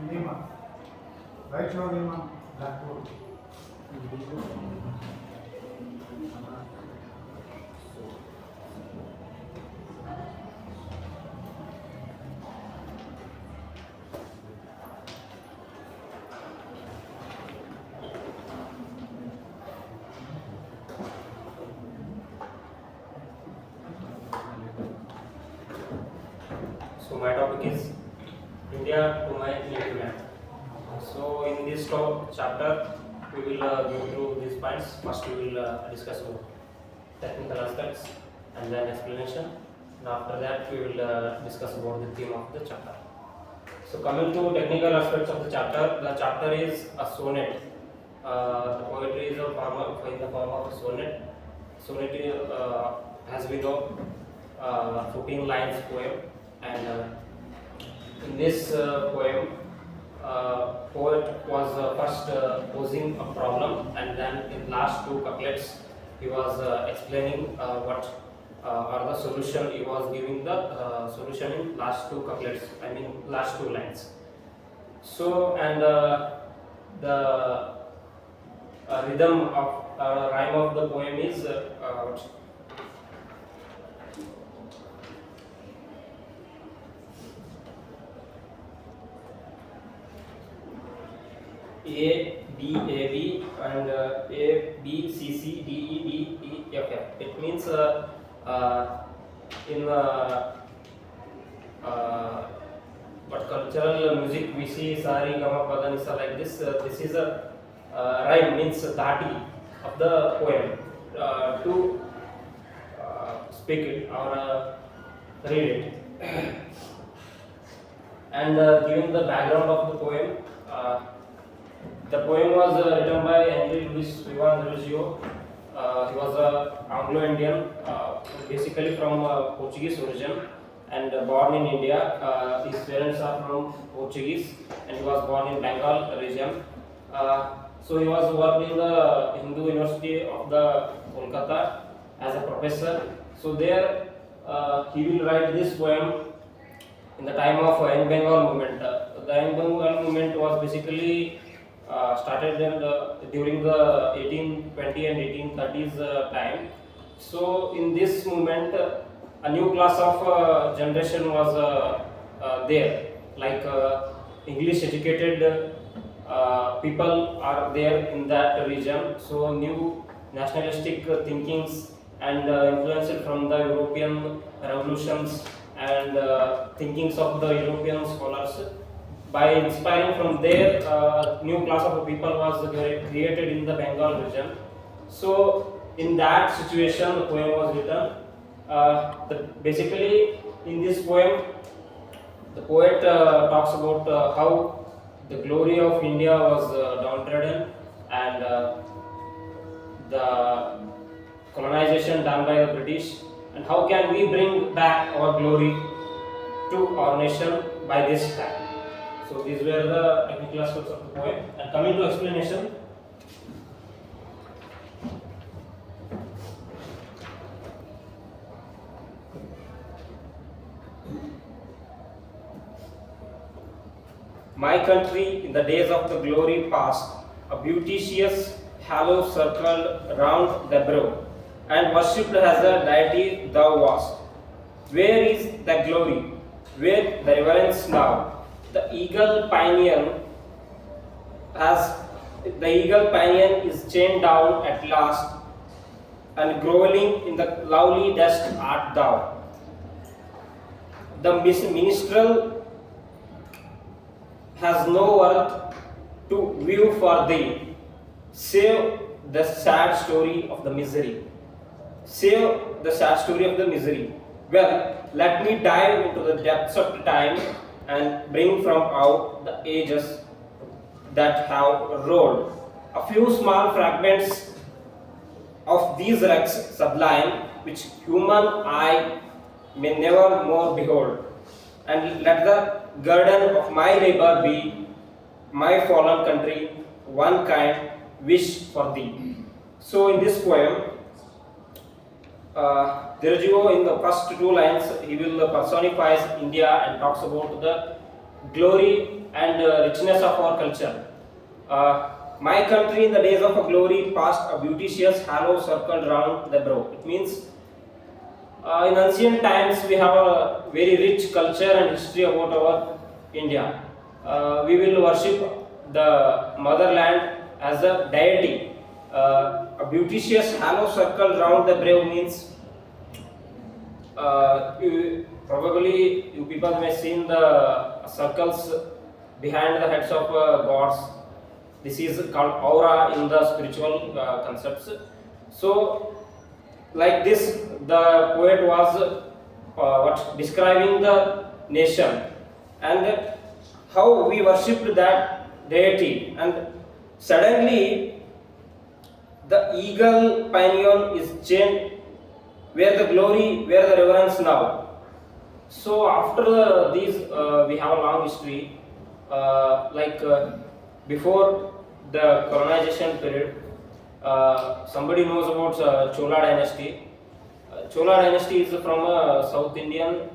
Nima. Right now, Nima, Blackboard. So my topic is India to my native land. So in this chapter, we will go through these points. First, we will discuss about technical aspects and then explanation. And after that, we will discuss about the theme of the chapter. So coming to technical aspects of the chapter is a sonnet. The poetry is in the form of a sonnet. Sonnet has been of 14 lines poem, and in this poem, poet was first posing a problem, and then in last two couplets he was explaining what or the solution. He was giving the solution in last two couplets, I mean last two lines. So, and the rhythm of rhyme of the poem is A B A B and A B C C D E D E F F. It means in but cultural music we see sari gama padanisa like this. This is a rhyme, means dhati of the poem to speak it or read it. And giving the background of the poem. The poem was written by Henry Louis Vivan Religio. He was an Anglo-Indian, basically from Portuguese origin, and born in India. His parents are from Portuguese, and he was born in Bengal region. So he was worked in the Hindu University of the Kolkata as a professor. So there he will write this poem in the time of Young Bengal movement. The Young Bengal movement was basically started during the 1820 and 1830s time. So in this movement, a new class of generation was there, like English educated people are there in that region. So new nationalistic thinkings and influenced from the European revolutions and thinkings of the European scholars. By inspiring from there, a new class of people was created in the Bengal region. So in that situation, the poem was written. Basically, in this poem, the poet talks about how the glory of India was downtrodden, and the colonization done by the British, and how can we bring back our glory to our nation by this time. So these were the technical aspects of the poem. And coming to explanation, my country in the days of the glory past, a beauteous halo circled round the brow, and worshipped as a deity thou wast. Where is the glory? Where the reverence now? The eagle pinion is chained down at last, and groveling in the lovely dust art thou. The minstrel has no worth to view for thee, save the sad story of the misery. Save the sad story of the misery. Well, let me dive into the depths of time and bring from out the ages that have rolled. A few small fragments of these wrecks sublime, which human eye may never more behold. And let the guerdon of my labor be, my fallen country, one kind wish for thee. So in this poem, Dirgio in the first two lines, he will personifies India and talks about the glory and richness of our culture. My country in the days of glory passed a beauteous halo circled round the brow. It means in ancient times we have a very rich culture and history about our India. We will worship the motherland as a deity. A beauteous halo circled round the brow means probably you people may seen the circles behind the heads of gods. This is called aura in the spiritual concepts. So, like this, the poet was describing the nation and how we worshipped that deity, and suddenly the eagle pinion is changed, where the glory, where the reverence now. So after these, we have a long history. Before the colonization period, somebody knows about Chola dynasty. Chola dynasty is from South Indian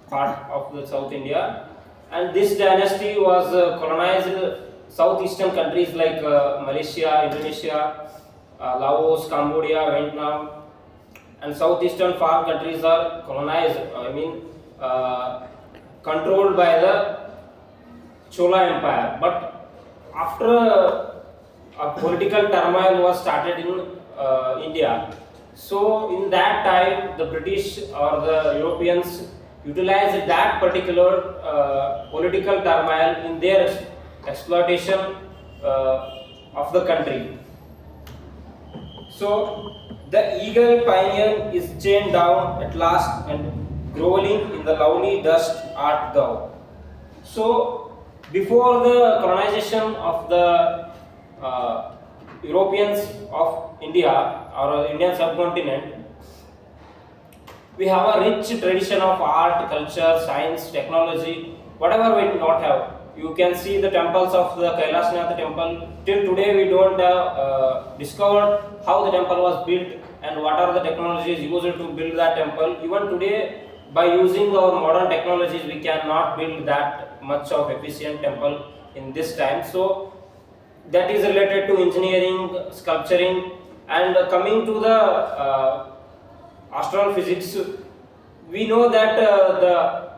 part of the South India, and this dynasty was colonized southeastern countries like Malaysia, Indonesia, Laos, Cambodia, Vietnam, and southeastern far countries are colonized. Controlled by the Chola Empire. But after a political turmoil was started in India, so in that time the British or the Europeans utilized that particular political turmoil in their exploitation of the country. So the eagle pinion is chained down at last, and groveling in the lovely dust art thou. So before the colonization of the Europeans of India or Indian subcontinent, we have a rich tradition of art, culture, science, technology, whatever we do not have. You can see the temples of the Kailasnath temple. Till today, we don't have discovered how the temple was built and what are the technologies used to build that temple. Even today, by using our modern technologies, we cannot build that much of efficient temple in this time. So that is related to engineering, sculpturing, and coming to the astrophysics. We know that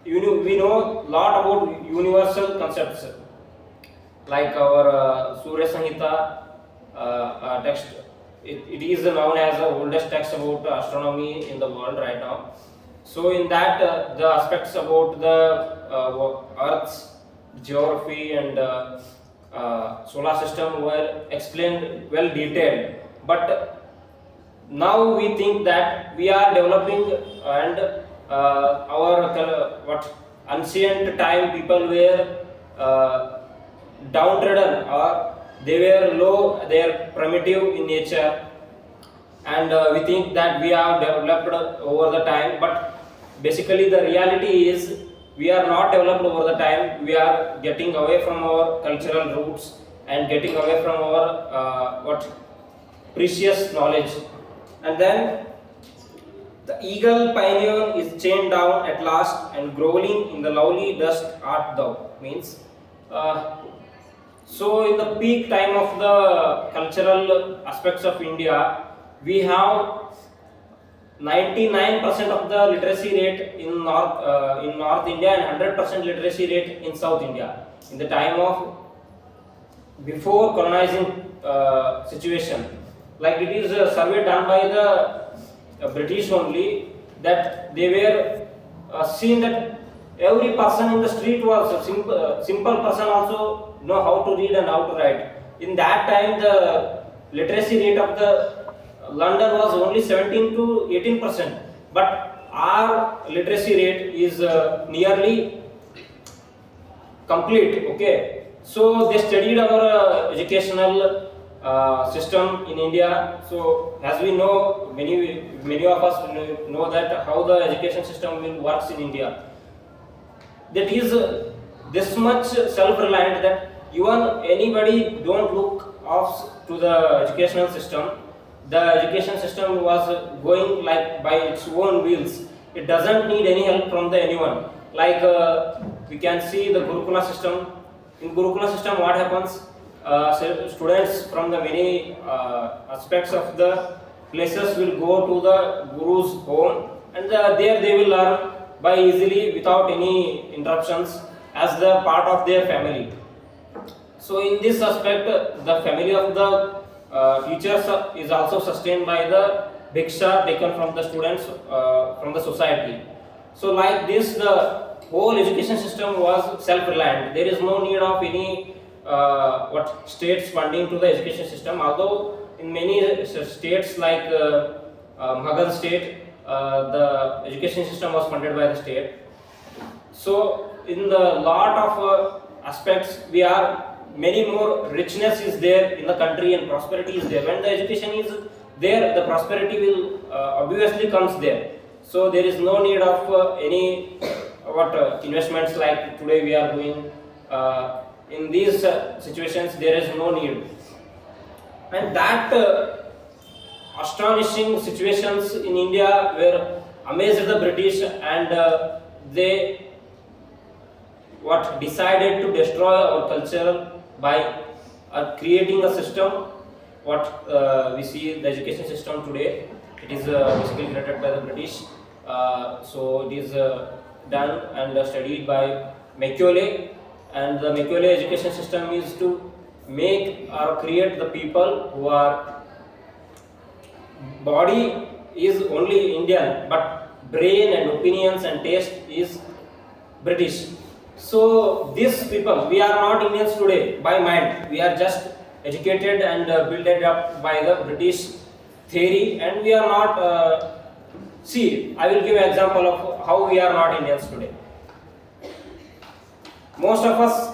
we know lot about universal concepts like our Surya Samhita text. It is known as the oldest text about astronomy in the world right now. So in that the aspects about the Earth's geography and solar system were explained well detailed. But now we think that we are developing, and our ancient time people were downtrodden, or they were low, they are primitive in nature, and we think that we have developed over the time. But basically the reality is we are not developed over the time. We are getting away from our cultural roots and getting away from our precious knowledge. And then the eagle pinion is chained down at last, and groveling in the lovely dust art thou. Means so in the peak time of the cultural aspects of India, we have 99% of the literacy rate in North India and 100% literacy rate in South India. In the time of before colonizing situation, like it is a survey done by the British only, that they were seen that every person in the street was a simple person also know how to read and how to write. In that time, the literacy rate of the London was only 17 to 18%, but our literacy rate is nearly complete. Okay, so they studied our educational system in India. So as we know, many of us know that how the education system works in India. That is this much self-reliant that even anybody don't look off to the educational system. The education system was going like by its own wheels. It doesn't need any help from anyone. Like we can see the Gurukula system. In Gurukula system, what happens? So students from the many aspects of the places will go to the guru's home, and there they will learn by easily without any interruptions as the part of their family. So in this aspect, the family of the teachers is also sustained by the bhiksha taken from the students from the society. So like this, the whole education system was self-reliant. There is no need of any what states funding to the education system. Although in many states like Magadha state, the education system was funded by the state. So in the lot of aspects, we are many more richness is there in the country and prosperity is there. When the education is there, the prosperity will obviously comes there. So there is no need of any investments like today we are doing. In these situations, there is no need, and that astonishing situations in India were amazed the British, and they decided to destroy our culture by creating a system what we see the education system today. It is basically created by the British. So it is done and studied by Macaulay, and the Macaulay education system is to make or create the people who are body is only Indian, but brain and opinions and taste is British. So these people, we are not Indians today by mind. We are just educated and built up by the British theory, and we are not. See, I will give an example of how we are not Indians today. Most of us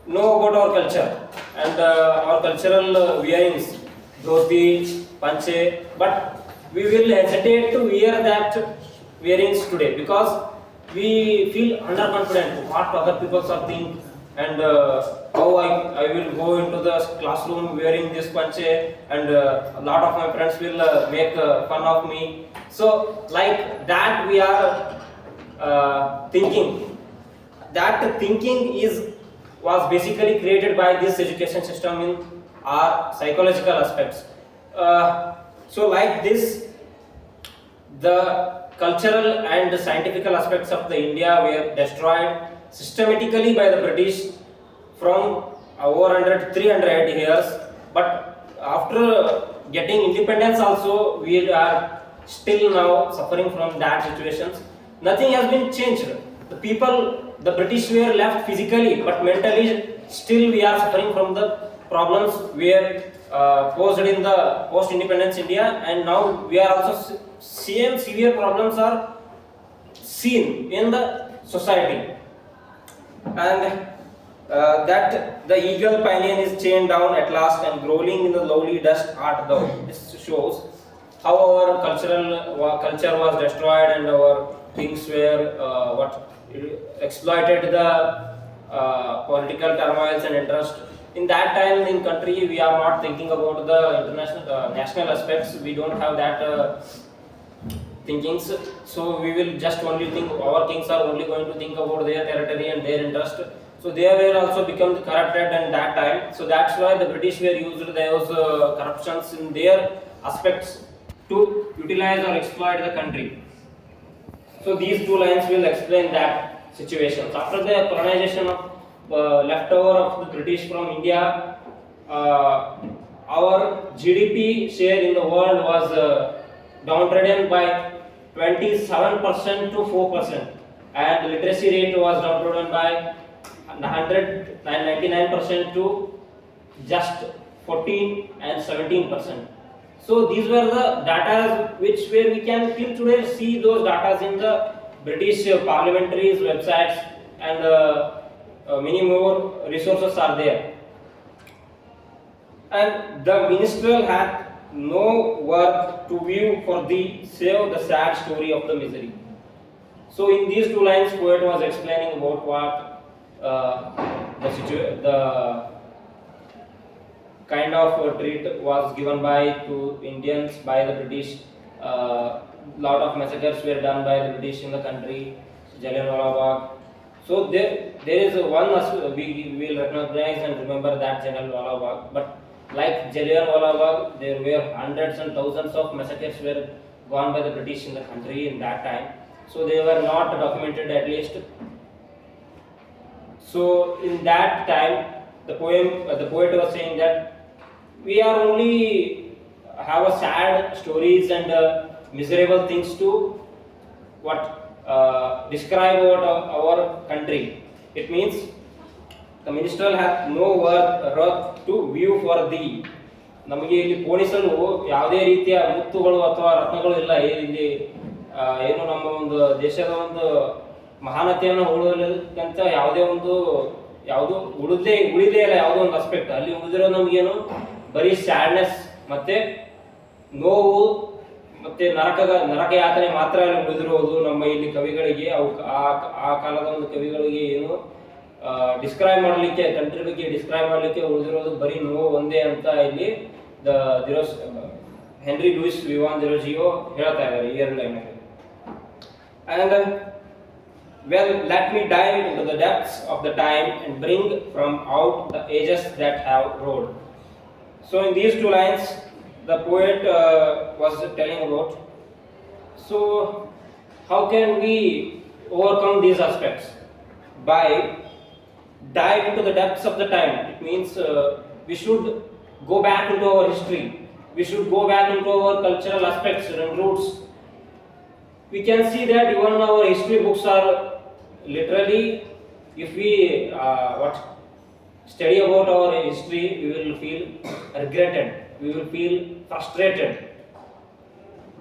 know about our culture and our cultural wearings, dhoti, panche, but we will hesitate to wear that wearings today because we feel underconfident what other people are think, and how I will go into the classroom wearing this panche, and a lot of my friends will make fun of me. So like that we are thinking. That thinking was basically created by this education system in our psychological aspects. So like this, the cultural and scientific aspects of the India were destroyed systematically by the British from over 300 years. But after getting independence also, we are still now suffering from that situations. Nothing has been changed. The people, the British were left physically, but mentally still we are suffering from the problems were posed in the post-independence India, and now we are also same severe problems are seen in the society, and that the eagle pinion is chained down at last and growling in the lowly dust art thou. This shows how our culture was destroyed and our kings were exploited the political turmoils and interest. In that time in country, we are not thinking about the international national aspects. We don't have that thinkings. So we will just only think our kings are only going to think about their territory and their interest. So they were also become corrupted in that time. So that's why the British were used those corruptions in their aspects to utilize or exploit the country. So these two lines will explain that situations. After the colonization of leftover of the British from India, our GDP share in the world was downtrodden by 27% to 4%, and the literacy rate was downtrodden by 99% to just 14 and 17%. So these were the data which where we can till today see those data in the British parliamentaries websites, and many more resources are there. And the minstrel had no work to view for the save the sad story of the misery. So in these two lines, poet was explaining about what the kind of treat was given by to Indians by the British. Lot of massacres were done by the British in the country. Jallianwala Bagh. So there is one we will recognize and remember that Jallianwala Bagh. But like Jallianwala Bagh, there were hundreds and thousands of massacres were gone by the British in the country in that time. So they were not documented at least. So in that time, the poet was saying that we are only have a sad stories and miserable things to what describe about our country. It means the minstrel has no worth to view for thee. ನಮಗೆ ಇಲ್ಲಿ ಪೋಣಿಸಲು ಯಾವುದೇ ರೀತಿಯ ಮುತ್ತುಗಳು ಅಥವಾ ರತ್ನಗಳು ಇಲ್ಲ. ಇಲ್ಲಿ ಏನು ನಮ್ಮ ಒಂದು ದೇಶದ ಒಂದು ಮಹಾನತೆಯನ್ನು ಉಳಿದಕ್ಕಂತ ಯಾವುದೇ ಒಂದು ಯಾವುದು ಉಳಿದೇ ಇಲ್ಲ ಯಾವುದೋ ಒಂದು ಅಸ್ಪೆಕ್ಟ್ ಅಲ್ಲಿ ಉಳಿದಿರೋ ನಮಗೇನು ಬರೀ ಸ್ಯಾಡ್ನೆಸ್ ಮತ್ತೆ ನೋವು ಮತ್ತೆ ನರಕ ಯಾತನೆ ಮಾತ್ರ ಅಲ್ಲಿ ಉಳಿದಿರೋದು ನಮ್ಮ ಇಲ್ಲಿ ಕವಿಗಳಿಗೆ. ಅವು ಆ ಕಾಲದ ಒಂದು ಕವಿಗಳಿಗೆ ಏನು ಡಿಸ್ಕ್ರೈಬ್ ಮಾಡಲಿಕ್ಕೆ ಕಂಟ್ರಿ ಬಗ್ಗೆ ಡಿಸ್ಕ್ರೈಬ್ ಮಾಡಲಿಕ್ಕೆ ಉಳಿದಿರೋದು ಬರೀ ನೋವು ಒಂದೇ ಅಂತ ಇಲ್ಲಿ ಹೆನ್ರಿ ಲೂಯಿಸ್ ವಿವಾನ್ ದಿರೋಜಿಯೋ ಹೇಳ್ತಾ ಇದ್ದಾರೆ ಈ ಎರಡು ಲೈನಲ್ಲಿ. And well, let me dive into the depths of the time and bring from out the ages that have rolled. So in these two lines, the poet was telling about. So how can we overcome these aspects? By dive into the depths of the time. It means we should go back into our history. We should go back into our cultural aspects and roots. We can see that even our history books are literally, if we study about our history, we will feel regretted, we will feel frustrated.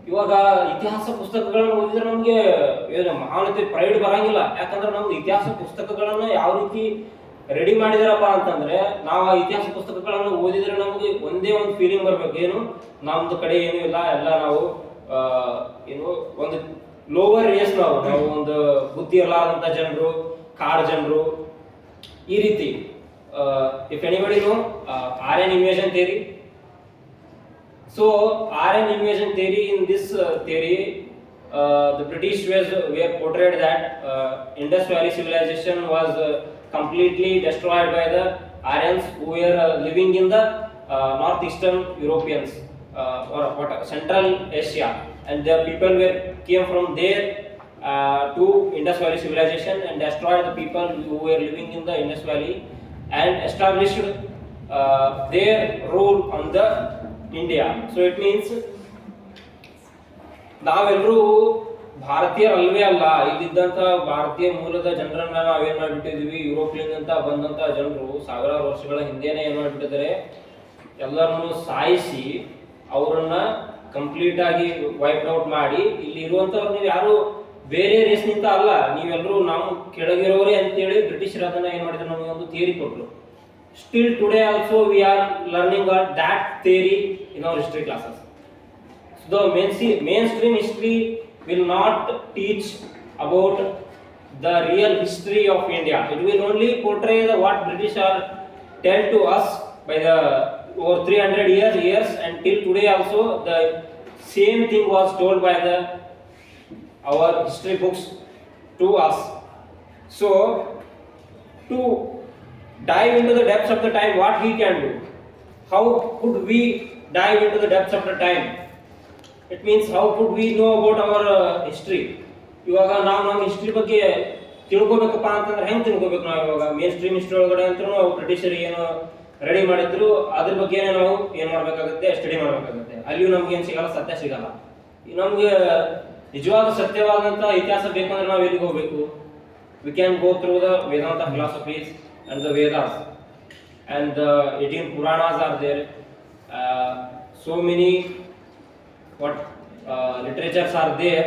ಇವಾಗ ಇತಿಹಾಸ ಪುಸ್ತಕಗಳನ್ನು ಓದಿದ್ರೆ ನಮಗೆ ಮಹಾನತೆ pride ಬರಂಗಿಲ್ಲ. ಯಾಕಂದ್ರೆ ನಮ್ದು ಇತಿಹಾಸ ಪುಸ್ತಕಗಳನ್ನ ಯಾವ ರೀತಿ ರೆಡಿ ಮಾಡಿದಾರಪ್ಪ ಅಂತಂದ್ರೆ, ನಾವು ಆ ಇತಿಹಾಸ ಪುಸ್ತಕಗಳನ್ನು ಓದಿದ್ರೆ ನಮಗೆ ಒಂದೇ ಒಂದು ಫೀಲಿಂಗ್ ಬರ್ಬೇಕು, ಏನು ನಮ್ದು ಕಡೆ ಏನೂ ಇಲ್ಲ, ಎಲ್ಲ ನಾವು ಏನು ಒಂದು ಲೋವರ್ ರೇಸ್, ನಾವು ಒಂದು ಬುದ್ಧಿ ಇರಲಾರಂತ ಜನರು, ಕಾಡ್ ಜನರು, ಈ ರೀತಿ. If anybody know Aryan invasion theory. So Aryan invasion theory, in this theory the British were portrayed that Indus Valley civilization was completely destroyed by the Aryans who were living in the northeastern Europeans or Central Asia, and the people came from there to Indus Valley civilization and destroyed the people who were living in the Indus Valley and established their rule on the India. So it means ನಾವೆಲ್ಲರೂ ಭಾರತೀಯರಲ್ವೇ ಅಲ್ಲ, ಇಲ್ಲಿದ್ದಂಥ ಭಾರತೀಯ ಮೂಲದ ಜನರನ್ನ ನಾವೇನ್ ಮಾಡಿಬಿಟ್ಟಿದ್ವಿ, ಯುರೋಪ್ಲಿಂದ ಬಂದಂಥ ಜನರು ಸಾವಿರಾರು ವರ್ಷಗಳ ಹಿಂದೆನೇ ಏನ್ ಮಾಡಿಬಿಟ್ಟಿದ್ದಾರೆ, ಎಲ್ಲರನ್ನು ಸಾಯಿಸಿ ಅವರನ್ನ ಕಂಪ್ಲೀಟ್ ಆಗಿ ವೈಪ್ ಔಟ್ ಮಾಡಿ, ಇಲ್ಲಿ ಇರುವಂತವ್ರು ನೀವು ಯಾರು ಬೇರೆ ರೇಸ್ ನಿಂತ ಅಲ್ಲ, ನೀವೆಲ್ಲರೂ ನಾವು ಕೆಳಗಿರೋರೇ ಅಂತೇಳಿ ಬ್ರಿಟಿಷರು ಅದನ್ನ ಏನ್ ಮಾಡಿದ್ರು, ನಮಗೆ ಒಂದು ಥಿಯರಿ ಕೊಟ್ಟರು. Still today also we are learning that theory in our history classes. The mainstream history will not teach about the real history of India. It will only portray what British are tell to us by the over 300 years, and till today also the same thing was told by our history books to us. So to dive into the depths of the time, what we can do, how could we dive into the depths of the time? It means how could we know about our history? ಇವಾಗ ನಾವು ನಮ್ಮ history ಬಗ್ಗೆ ತಿಳ್ಕೊಬೇಕಪ್ಪ ಅಂತಂದ್ರೆ ಹೆಂಗೆ ತಿಳ್ಕೊಬೇಕು? ನಾವು ಇವಾಗ main stream history ಒಳಗಡೆ ಅಂತೂ ನಾವು ಬ್ರಿಟಿಷರು ಏನು ರೆಡಿ ಮಾಡಿದ್ರು ಅದ್ರ ಬಗ್ಗೆ ನಾವು ಏನು ಮಾಡಬೇಕಾಗುತ್ತೆ, ಸ್ಟಡಿ ಮಾಡಬೇಕಾಗುತ್ತೆ. ಅಲ್ಲಿಯೂ ನಮ್ಗೆ ಏನು ಸಿಗಲ್ಲ, ಸತ್ಯ ಸಿಗಲ್ಲ. ನಮ್ಗೆ ನಿಜವಾದ ಸತ್ಯವಾದಂಥ ಇತಿಹಾಸ ಬೇಕಂದ್ರೆ ನಾವು ಎಲ್ಲಿಗೆ ಹೋಗ್ಬೇಕು? We can go through the Vedanta philosophies and the Vedas, and the 18 Puranas are there. So many literatures are there.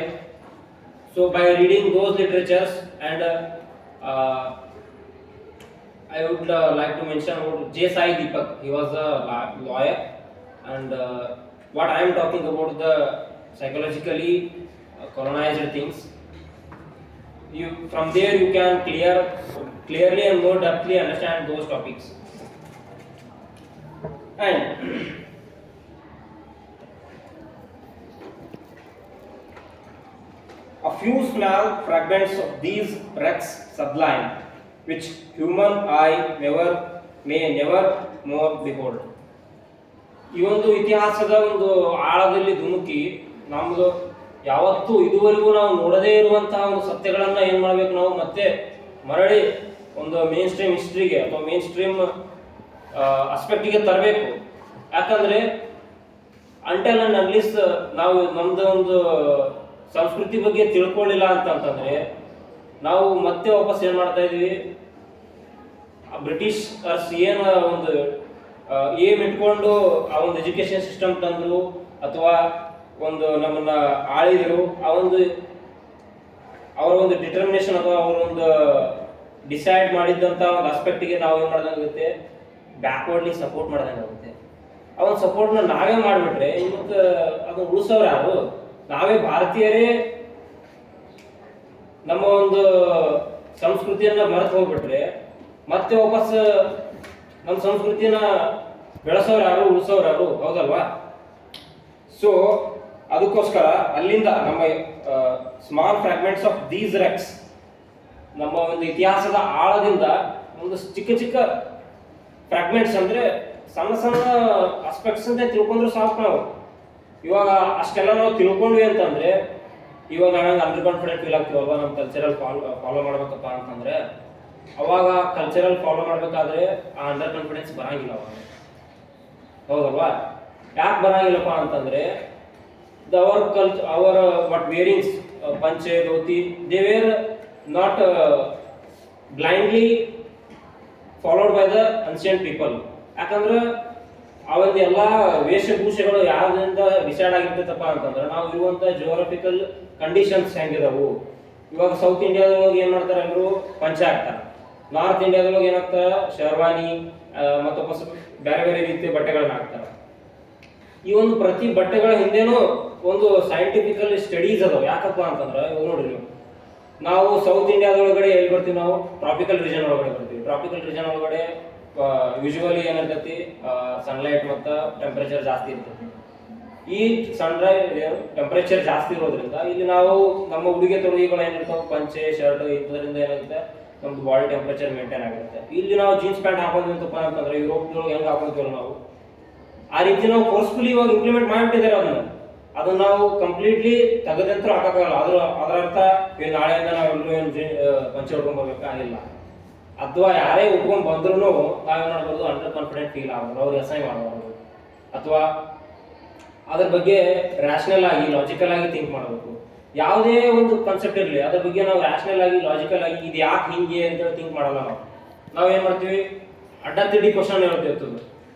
So by reading those literatures, and I would like to mention about J. Sai Deepak. He was a lawyer, and what I am talking about, the psychologically colonized things. From there you can clearly and more depthly understand those topics. And A few small fragments of these wrecks sublime, which human eye may never more behold. ಈ ಒಂದು ಇತಿಹಾಸದ ಒಂದು ಆಳದಲ್ಲಿ ಧುಮುಕಿ ನಮ್ದು ಯಾವತ್ತೂ ಇದುವರೆಗೂ ನಾವು ನೋಡದೇ ಇರುವಂತಹ ಒಂದು ಸತ್ಯಗಳನ್ನ ಏನ್ ಮಾಡ್ಬೇಕು, ನಾವು ಮತ್ತೆ ಮರಳಿ ಒಂದು ಮೇನ್ ಸ್ಟ್ರೀಮ್ ಹಿಸ್ಟ್ರಿಗೆ ಅಥವಾ ಮೇನ್ ಸ್ಟ್ರೀಮ್ ಅಸ್ಪೆಕ್ಟಿಗೆ ತರಬೇಕು. ಯಾಕಂದ್ರೆ ಅಂಟೆಲ್ ಅಂಡ್ ಅನ್ಲಿಸ್ ನಾವು ನಮ್ದು ಒಂದು ಸಂಸ್ಕೃತಿ ಬಗ್ಗೆ ತಿಳ್ಕೊಳ್ಳಿಲ್ಲ ಅಂತಂದ್ರೆ ನಾವು ಮತ್ತೆ ವಾಪಸ್ ಏನ್ ಮಾಡ್ತಾ ಇದೀವಿ, ಬ್ರಿಟಿಷ್ ಏನು ಒಂದು ಏಮ್ ಇಟ್ಕೊಂಡು ಆ ಒಂದು ಎಜುಕೇಶನ್ ಸಿಸ್ಟಮ್ ತಂದ್ರು ಅಥವಾ ಒಂದು ನಮ್ಮನ್ನ ಆಳಿದ್ರು, ಅವರ ಒಂದು ಡಿಟರ್ಮಿನೇಷನ್ ಅಥವಾ ಅವರ ಒಂದು ಡಿಸೈಡ್ ಮಾಡಿದ್ದಂತ ಒಂದು ಆಸ್ಪೆಕ್ಟಿಗೆ ನಾವು ಏನ್ ಮಾಡ್ದಂಗಾಗುತ್ತೆ, ಬ್ಯಾಕ್ವರ್ಡ್ಲಿ ಸಪೋರ್ಟ್ ಮಾಡ್ದಂಗಾಗುತ್ತೆ. ಆ ಒಂದು ಸಪೋರ್ಟ್ನ ನಾವೇ ಮಾಡಿಬಿಟ್ರೆ ಇವತ್ತು ಅದನ್ನ ಉಳಿಸೋರು ಯಾರು? ನಾವೇ ಭಾರತೀಯರೇ ನಮ್ಮ ಒಂದು ಸಂಸ್ಕೃತಿಯನ್ನ ಮರೆತು ಹೋಗ್ಬಿಟ್ರೆ ಮತ್ತೆ ವಾಪಸ್ ನಮ್ಮ ಸಂಸ್ಕೃತಿಯನ್ನ ಬೆಳೆಸೋರು ಯಾರು, ಉಳಿಸೋರು ಯಾರು? ಹೌದಲ್ವಾ? ಸೊ ಅದಕ್ಕೋಸ್ಕರ ಅಲ್ಲಿಂದ ನಮ್ಮ small fragments of these Rex, ನಮ್ಮ ಒಂದು ಇತಿಹಾಸದ ಆಳದಿಂದ ಒಂದು ಚಿಕ್ಕ ಚಿಕ್ಕ ಫ್ರಾಗ್ಮೆಂಟ್ಸ್ ಅಂದ್ರೆ ಸಣ್ಣ ಸಣ್ಣ ಆಸ್ಪೆಕ್ಟ್ಸ್ ಅಂತ ತಿಳ್ಕೊಂಡ್ರೆ ಸಾಕು. ನಾವು ಇವಾಗ ಅಷ್ಟೆಲ್ಲ ನಾವು ತಿಳ್ಕೊಂಡ್ವಿ ಅಂತಂದ್ರೆ ಇವಾಗ ನಾವೇನು ಅಂಡರ್ ಕಾನ್ಫಿಡೆಂಟ್ ಫೀಲ್ ಆಗ್ತೀವಲ್ವಾ, ನಮ್ಮ ಕಲ್ಚರಲ್ ಫಾಲೋ ಮಾಡ್ಬೇಕಪ್ಪ ಅಂತಂದ್ರೆ ಅವಾಗ ಕಲ್ಚರಲ್ ಫಾಲೋ ಮಾಡ್ಬೇಕಾದ್ರೆ ಆ ಅಂಡರ್ ಕಾನ್ಫಿಡೆನ್ಸ್ ಬರಂಗಿಲ್ಲ ಅವಾಗ. ಹೌದಲ್ವಾ? ಯಾಕೆ ಬರಂಗಿಲ್ಲಪ್ಪ ಅಂತಂದ್ರೆ ಅವರ್ ವಾಟ್ ವೇರಿಂಗ್ಸ್ ಪಂಚೆ dhoti they were not blindly followed by the ಅನ್ಸಿಯಂಟ್ people. ಯಾಕಂದ್ರೆ ಆ ಒಂದು ಎಲ್ಲ ವೇಷಭೂಷೆಗಳು ಯಾವ್ದ್ರಿಂದ ಡಿಸೈಡ್ ಆಗಿರ್ತೈತಪ್ಪ ಅಂತಂದ್ರೆ ನಾವು ಇರುವಂತ ಜಿಯೋಗ್ರಫಿಕಲ್ ಕಂಡೀಷನ್ಸ್ ಹೆಂಗಿದಾವು. ಇವಾಗ ಸೌತ್ ಇಂಡಿಯಾದೊಳಗೆ ಏನ್ ಮಾಡ್ತಾರೆ, ಎಲ್ಲರೂ ಪಂಚೆ ಹಾಕ್ತಾರೆ. ನಾರ್ತ್ ಇಂಡಿಯಾದೊಳಗೆ ಏನಾಗ್ತಾರ ಶರ್ವಾನಿ ಮತ್ತು ಬೇರೆ ಬೇರೆ ರೀತಿಯ ಬಟ್ಟೆಗಳನ್ನ ಹಾಕ್ತಾರೆ. ಈ ಒಂದು ಪ್ರತಿ ಬಟ್ಟೆಗಳ ಹಿಂದೆನೂ ಒಂದು ಸೈಂಟಿಫಿಕಲ್ ಸ್ಟಡೀಸ್ ಅದಾವ. ಯಾಕಪ್ಪ ಅಂತಂದ್ರೆ ಇವಾಗ ನೋಡ್ರಿ, ನಾವು ಸೌತ್ ಇಂಡಿಯಾದೊಳಗಡೆ ಎಲ್ಲಿ ಬರ್ತೀವಿ, ನಾವು ಟ್ರಾಪಿಕಲ್ ರೀಜನ್ ಒಳಗಡೆ ಬರ್ತೀವಿ. ಟ್ರಾಪಿಕಲ್ ರೀಜನ್ ಒಳಗಡೆ ಯೂಶುವಲಿ ಏನಿರ್ತೈತಿ, ಸನ್ಲೈಟ್ ಮತ್ತು ಟೆಂಪರೇಚರ್ ಜಾಸ್ತಿ ಇರ್ತೈತಿ. ಈ ಟೆಂಪರೇಚರ್ ಜಾಸ್ತಿ ಇರೋದ್ರಿಂದ ಇಲ್ಲಿ ನಾವು ನಮ್ಮ ಉಡುಗೆ ತೊಡುಗೆಗಳು ಏನಿರ್ತಾವೆ, ಪಂಚೆ ಶರ್ಟ್ ಇಂಥದ್ರಿಂದ ಏನಾಗುತ್ತೆ, ನಮ್ದು ಬಾಡಿ ಟೆಂಪರೇಚರ್ ಮೇಂಟೈನ್ ಆಗಿರುತ್ತೆ. ಇಲ್ಲಿ ನಾವು ಜೀನ್ಸ್ ಪ್ಯಾಂಟ್ ಹಾಕೊಂಡ್ವಿಂತಪ್ಪ ಅಂತಂದ್ರೆ ಯುರೋಪ್ದೊಳಗೆ ಹೆಂಗೆ ಹಾಕೊಂತೀವಲ್ಲ ನಾವು, ಆ ರೀತಿ ನಾವು ಫೋರ್ಸ್ಫುಲಿ ಇವಾಗ ಇಂಪ್ಲಿಮೆಂಟ್ ಮಾಡಿಬಿಟ್ಟಿದ್ದಾರೆ. ಅದನ್ನ ನಾವು ಕಂಪ್ಲೀಟ್ಲಿ ತೆಗೆದಂತೂ ಹಾಕೋಕ್ಕಾಗಲ್ಲ. ಅದರ ಅರ್ಥ ನಾಳೆಯಿಂದ ನಾವೆಲ್ಲರೂ ಏನು ಪಂಚೆ ಉಟ್ಕೊಂಡ್ ಬರ್ಬೇಕಾಗಿಲ್ಲ. ಅಥವಾ ಯಾರೇ ಉಟ್ಕೊಂಡ್ ಬಂದ್ರು ನಾವೇನ್ ಮಾಡ್ಬೋದು, ಅಂಡರ್ ಕಾನ್ಫಿಡೆಂಟ್ ಫೀಲ್ ಆಗ್ಬೋದು, ಅವ್ರಿಗೆ ಅಸಹ್ಯ ಮಾಡಬಾರ್ದು. ಅಥವಾ ಅದ್ರ ಬಗ್ಗೆ ರ್ಯಾಷನಲ್ ಆಗಿ ಲಾಜಿಕಲ್ ಆಗಿ ಥಿಂಕ್ ಮಾಡಬೇಕು. ಯಾವುದೇ ಒಂದು ಕಾನ್ಸೆಪ್ಟ್ ಇರಲಿ ಅದ್ರ ಬಗ್ಗೆ ನಾವು ರ್ಯಾಷನಲ್ ಆಗಿ ಲಾಜಿಕಲ್ ಆಗಿ ಇದು ಯಾಕೆ ಹಿಂಗೆ ಅಂತ ಥಿಂಕ್ ಮಾಡಲ್ಲ. ನಾವೇನ್ ಮಾಡ್ತೀವಿ, ಅಡ್ಡ ತಿಡ್ಡಿ ಕ್ವಶನ್ ಹೇಳ್ತಿರ್ತದೆ.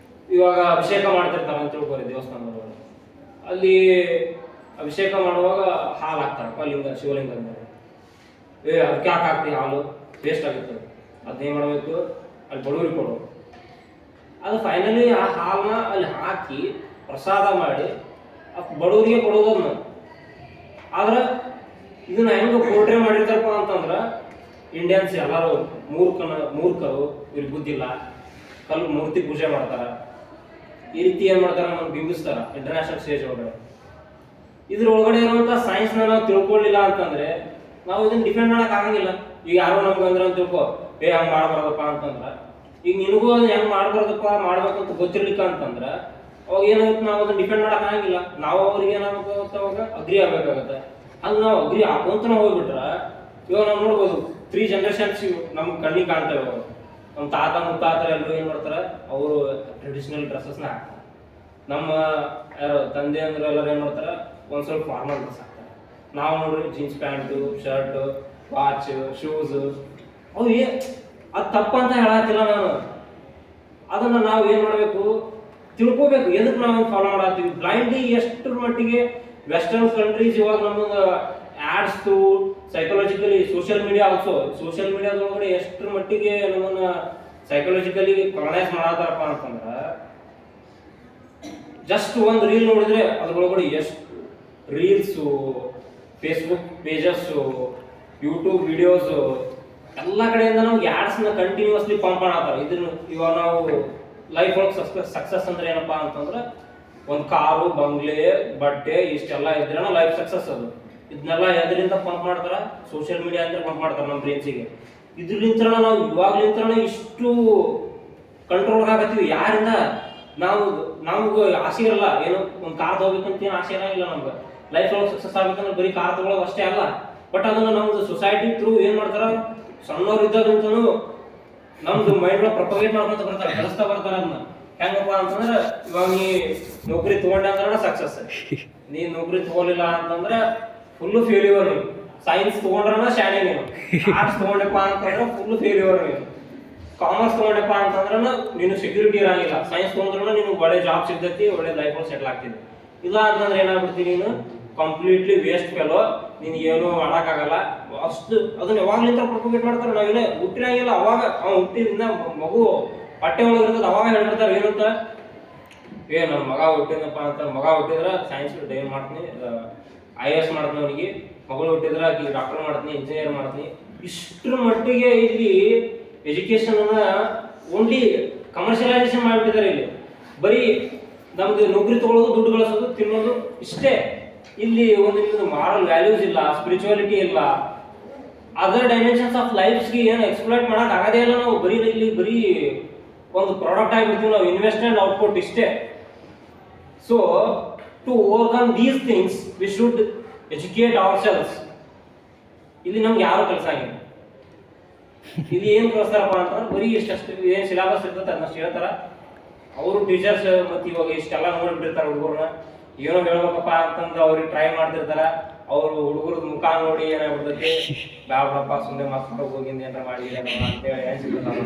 ಇವಾಗ ಅಭಿಷೇಕ ಮಾಡ್ತಿರ್ತಾರೆ ಅಂತ ತಿಳ್ಕೊರಿ ದೇವಸ್ಥಾನದೊಳಗೆ, ಅಲ್ಲಿ ಅಭಿಷೇಕ ಮಾಡುವಾಗ ಹಾಲು ಹಾಕ್ತಾರಪ್ಪ ಶಿವಲಿಂಗ ಮೇಲೆ. ಅದಕ್ಕೆ ಯಾಕೆ ಹಾಕ್ತಿ ಹಾಲು, ವೇಸ್ಟ್ ಆಗುತ್ತೆ. ಅದನ್ನೇ ಮಾಡಬೇಕು, ಅಲ್ಲಿ ಬಡವರಿಗೆ ಕೊಡೋದು. ಅದು ಫೈನಲಿ ಆ ಹಾಲನ್ನ ಅಲ್ಲಿ ಹಾಕಿ ಪ್ರಸಾದ ಮಾಡಿ ಬಡವರಿಗೆ ಕೊಡೋದನ್ನ. ಆದ್ರೆ ಇದನ್ನ ಹೆಂಗೆ ಪೋರ್ಟ್ರೇ ಮಾಡಿರ್ತಾರಪ್ಪ ಅಂತಂದ್ರೆ ಇಂಡಿಯನ್ಸ್ ಎಲ್ಲರೂ ಮೂರ್ಖರು, ಇವ್ರಿಗೆ ಬುದ್ಧಿಲ್ಲ, ಕಲ್ಲು ಮೂರ್ತಿ ಪೂಜೆ ಮಾಡ್ತಾರ, ಈ ರೀತಿ ಏನ್ ಮಾಡ್ತಾರ, ನಮ್ಗೆ ಬಿಂಬಿಸ್ತಾರ ಇಂಟರ್ನ್ಯಾಷನಲ್ ಸ್ಟೇಜ್ ಒಳಗಡೆ. ಇದ್ರ ಒಳಗಡೆ ಇರುವಂತ ಸೈನ್ಸ್ ನಾವು ತಿಳ್ಕೊಳ್ಳಿಲ್ಲ ಅಂತಂದ್ರೆ ನಾವು ಇದನ್ನ ಡಿಫೆಂಡ್ ಮಾಡಕ್ ಆಗಂಗಿಲ್ಲ. ಈಗ ಯಾರೋ ನಮ್ಗೆ ಅಂದ್ರೆ ಅಂತ ತಿಳ್ಕೊ, ಹಂಗ್ ಮಾಡ್ಬಾರ್ದಪ್ಪ ಅಂತಂದ್ರ, ಈಗ ನಿನಗೂ ಅದನ್ನ ಹೆಂಗ್ ಮಾಡ್ಬಾರ್ದಪ್ಪ ಮಾಡ್ಬೇಕಂತ ಗೊತ್ತಿರ್ಲಿಕ್ಕ ಅಂತಂದ್ರ ಅವಾಗ ಏನಾಗುತ್ತೆ, ನಾವು ಅದನ್ನ ಡಿಫೆಂಡ್ ಮಾಡಕ್ ಆಗಂಗಿಲ್ಲ. ನಾವು ಅವ್ರಿಗೆ ಏನಾಗುತ್ತೆ, ಅವಾಗ ಅಗ್ರಿ ಆಗ್ಬೇಕಾಗತ್ತೆ. ಹಂಗ ನಾವು ಅಗ್ರಿ ಹಾಕೊಂತ ಹೋಗ್ಬಿಟ್ರ ಇವಾಗ ನಾವು ನೋಡ್ಬೋದು 3 ಜನರೇಷನ್ಸ್ ನಮ್ಗೆ ಕಣ್ಣಿಗೆ ಕಾಣ್ತೇವೆ. ಅವಾಗ ನಮ್ಮ ತಾತ ಮುತ್ತಾತರ ಎಲ್ಲರೂ ಏನ್ ಮಾಡ್ತಾರೆ, ಅವರು ಟ್ರೆಡಿಷನಲ್ ಡ್ರೆಸ್ಸಸ್ನ ಹಾಕ್ತಾರೆ. ನಮ್ಮ ಯಾರು ತಂದೆ ಅಂದ್ರೆ ಎಲ್ಲರೂ ಏನ್ ಮಾಡ್ತಾರೆ, ಒಂದ್ ಸ್ವಲ್ಪ ಫಾರ್ಮಲ್ ಡ್ರೆಸ್ ಹಾಕ್ತಾರೆ. ನಾವು ನೋಡ್ರಿ jeans pant, shirt, watch, shoes. ಅವು ಅದು ತಪ್ಪಂತ ಹೇಳತ್ತಿಲ್ಲ ನಾನು. ಅದನ್ನ ನಾವು ಏನ್ ಮಾಡ್ಬೇಕು, ತಿಳ್ಕೋಬೇಕು. ಎದಕ್ಕೆ ನಾವು ಫಾಲೋ ಮಾಡತ್ತೀವಿ ಬ್ಲೈಂಡ್ಲಿ. ಎಷ್ಟರ ಮಟ್ಟಿಗೆ ವೆಸ್ಟರ್ನ್ ಕಂಟ್ರೀಸ್ ಇವಾಗ ನಮ್ಮದು ads through psychologically, social media also, social ಮೀಡಿಯಾದೊಳಗಡೆ ಎಷ್ಟರ ಮಟ್ಟಿಗೆ ನಮ್ಮನ್ನ ಸೈಕಾಲಜಿಕಲಿ ಕಾಲನೈಸ್ ಮಾಡತ್ತಾರಪ್ಪ ಅಂತಂದ್ರ, ಜಸ್ಟ್ ಒಂದು ರೀಲ್ ನೋಡಿದ್ರೆ ಅದ್ರೊಳಗಡೆ ಎಷ್ಟು reels, Facebook pages, YouTube videos ಎಲ್ಲ ಕಡೆಯಿಂದ ನಾವು ಆಡ್ಸ್ನ ಕಂಟಿನ್ಯೂಸ್ಲಿ ಪಂಪ್ ಮಾಡತ್ತಾರೆ. ಇದನ್ನು ಇವಾಗ ನಾವು ಲೈಫ್ ಒಳಗೆ ಸಕ್ಸಸ್ ಅಂದ್ರೆ ಏನಪ್ಪಾ ಅಂತಂದ್ರೆ ಒಂದು ಕಾರು, ಬಂಗ್ಲೆ, ಬಟ್ಟೆ ಇಷ್ಟೆಲ್ಲ ಇದ್ರೆ ಲೈಫ್ ಸಕ್ಸಸ್. ಅದು ಇದನ್ನೆಲ್ಲ ಎದರಿಂದ ಪಂಪ್ ಮಾಡ್ತಾರೆ? ಸೋಷಿಯಲ್ ಮೀಡಿಯಾ ಅಂತ ಪಂಪ್ ಮಾಡ್ತಾರೆ ನಮ್ಮ ಬ್ರೇನ್ಸಿಗೆ. ಇದ್ರಲಿಂತ ನಾವು ಇವಾಗ್ಲಿಂತ ಇಷ್ಟು ಕಂಟ್ರೋಲ್ ಆಗತ್ತೀವಿ. ಯಾರಿಂದ? ನಮ್ಗೆ ಆಸೆ ಇರಲ್ಲ, ಏನೋ ಒಂದು ಕಾರ್ ತಗೋಬೇಕಂತ ಏನು ಆಸೆ ಇಲ್ಲ ನಮ್ಗೆ. ಲೈಫ್ ಒಳಗೆ ಸಕ್ಸಸ್ ಆಗ್ಬೇಕಂದ್ರೆ ಬರೀ ಕಾರ್ ತಗೊಳ್ಳೋದು ಅಷ್ಟೇ ಅಲ್ಲ. ಬಟ್ ಅದನ್ನು ನಮ್ದು ಸೊಸೈಟಿ ಥ್ರೂ ಏನು ಮಾಡ್ತಾರೆ, ಸಣ್ಣವ್ರು ಇದ್ದಾಗಂತೂ ನಮ್ದು ಮೈಂಡ್ ಒಳಗೆ ಪ್ರೊಪಗೇಟ್ ಮಾಡ್ಕೊಂತ ಬರ್ತಾರೆ, ಕಲಿಸ್ತಾ ಬರ್ತಾರೆ. ಅದನ್ನ ಹೆಂಗಪ್ಪ ಅಂತಂದ್ರೆ, ಇವಾಗ ನೀ ನೌಕರಿ ತಗೊಂಡೆ ಅಂದ್ರೆ ಸಕ್ಸಸ್, ನೀ ನೌಕರಿ ತಗೊಳ್ಳಿಲ್ಲ ಅಂತಂದ್ರೆ ಫುಲ್ಲು ಫೇಲ್ಯೂರ್. ನೀವು ಸೈನ್ಸ್ ತಗೊಂಡ್ರನ ಶಾಣೆ, ನೀನು ಆರ್ಟ್ಸ್ ತಗೊಂಡಪ್ಪ ಅಂತಂದ್ರೆ ಫುಲ್ಲು ಫೇಲ್ಯೂರ್. ನೀನು ಕಾಮರ್ಸ್ ತಗೊಂಡಪ್ಪ ಅಂತಂದ್ರೆ ನೀನು ಸೆಕ್ಯೂರಿಟಿ ಇರಂಗಿಲ್ಲ. ಸೈನ್ಸ್ ತಗೊಂಡ್ರೆ ನೀನು ಒಳ್ಳೆ ಜಾಬ್ ಸಿಗ್ತೈತಿ, ಒಳ್ಳೆ ಲೈಫ್ ಸೆಟ್ಲ್ ಆಗ್ತಿದೆ. ಇಲ್ಲ ಅಂತಂದ್ರೆ ಏನಾಗ್ಬಿಡ್ತೀನಿ, ನೀನು ಕಂಪ್ಲೀಟ್ಲಿ ವೇಸ್ಟ್ ಫೆಲೋ, ನೀನು ಏನೂ ಮಾಡೋಕ್ಕಾಗಲ್ಲ. ಅಷ್ಟು ಅದನ್ನ ಯಾವಾಗ್ಲಿಂದ ಪ್ರೊಪಗೇಟ್ ಮಾಡ್ತಾರೆ. ನಾವೇನೇ ಹುಟ್ಟಿರಂಗಿಲ್ಲ, ಅವಾಗ ಅವ್ನು ಹುಟ್ಟಿದಿಂದ ಮಗು ಹೊಟ್ಟೆ ಒಳಗಿರ್ತದೆ, ಅವಾಗ ಹೇಳ್ಬಿಡ್ತಾರೆ ಏನಂತ, ನನ್ನ ಮಗ ಹುಟ್ಟಿದಪ್ಪ ಅಂತ. ಮಗ ಹುಟ್ಟಿದ್ರೆ ಸೈನ್ಸ್ ಏನು ಮಾಡ್ತೀನಿ, IAS ಮಾಡ್ತೀನಿ ಅವನಿಗೆ. ಮಗಳು ಹುಟ್ಟಿದ್ರೆ ಆಕೆ ಡಾಕ್ಟರ್ ಮಾಡ್ತೀನಿ, ಇಂಜಿನಿಯರ್ ಮಾಡ್ತೀನಿ. ಇಷ್ಟರ ಮಟ್ಟಿಗೆ ಇಲ್ಲಿ ಎಜುಕೇಶನ್ ಓನ್ಲಿ ಕಮರ್ಷಿಯಲೈಸೇಷನ್ ಮಾಡಿಬಿಟ್ಟಿದ್ದಾರೆ. ಇಲ್ಲಿ ಬರೀ ನಮ್ದು ನೌಕರಿ ತಗೊಳ್ಳೋದು, ದುಡ್ಡು ಗಳಿಸೋದು, ತಿನ್ನೋದು ಇಷ್ಟೇ. ಇಲ್ಲಿ ಒಂದು ಮಾರಲ್ ವ್ಯಾಲ್ಯೂಸ್ ಇಲ್ಲ, ಸ್ಪಿರಿಚುವಾಲಿಟಿ ಇಲ್ಲ, ಅದರ್ ಡೈಮೆನ್ಷನ್ಸ್ ಆಫ್ ಲೈಫ್ಸ್ಗೆ ಏನು ಎಕ್ಸ್ಪ್ಲೋರ್ ಮಾಡೋಕೆ ಆಗೋದೇ ಇಲ್ಲ. ನಾವು ಬರೀ ಒಂದು ಪ್ರಾಡಕ್ಟ್ ಆಗಿಬಿಡ್ತೀವಿ ನಾವು, ಇನ್ವೆಸ್ಟ್ ಆ್ಯಂಡ್ ಔಟ್ಪುಟ್ ಇಷ್ಟೇ. So to overcome these things we should educate ourselves. ಇಲ್ಲಿ ನಮ್ಗೆ ಯಾರು ಕೆಲಸ ಆಗಿಲ್ಲ. ಇಲ್ಲಿ ಏನು ಕಳಿಸ್ತಾರಪ್ಪ ಅಂತಂದ್ರೆ ಬರೀ ಇಷ್ಟಷ್ಟು ಏನು ಸಿಲೆಬಸ್ ಇರ್ತದೆ ಅದನ್ನಷ್ಟು ಹೇಳ್ತಾರೆ ಅವರು ಟೀಚರ್ಸ್. ಮತ್ತು ಇವಾಗ ಇಷ್ಟೆಲ್ಲ ನೋಡಿಬಿಟ್ಟಿರ್ತಾರೆ ಹುಡುಗರನ್ನ, ಏನೋ ಹೇಳ್ಬೇಕಪ್ಪ ಅಂತಂದ್ರೆ ಅವ್ರಿಗೆ ಟ್ರೈ ಮಾಡ್ತಿರ್ತಾರೆ. ಅವರು ಹುಡುಗರದ ಮುಖ ನೋಡಿ ಏನಾಗ್ಬಿಡ್ತೈತಿ, ಬ್ಯಾಡಪ್ಪ ಸುಮ್ಮನೆ ಮಕ್ಕಳು ಹೋಗಿಂದ ಏನಾರ ಮಾಡಿದ್ರೆ ಅಂತೇಳಿ ಅನ್ಸಿರ್ತದೆ.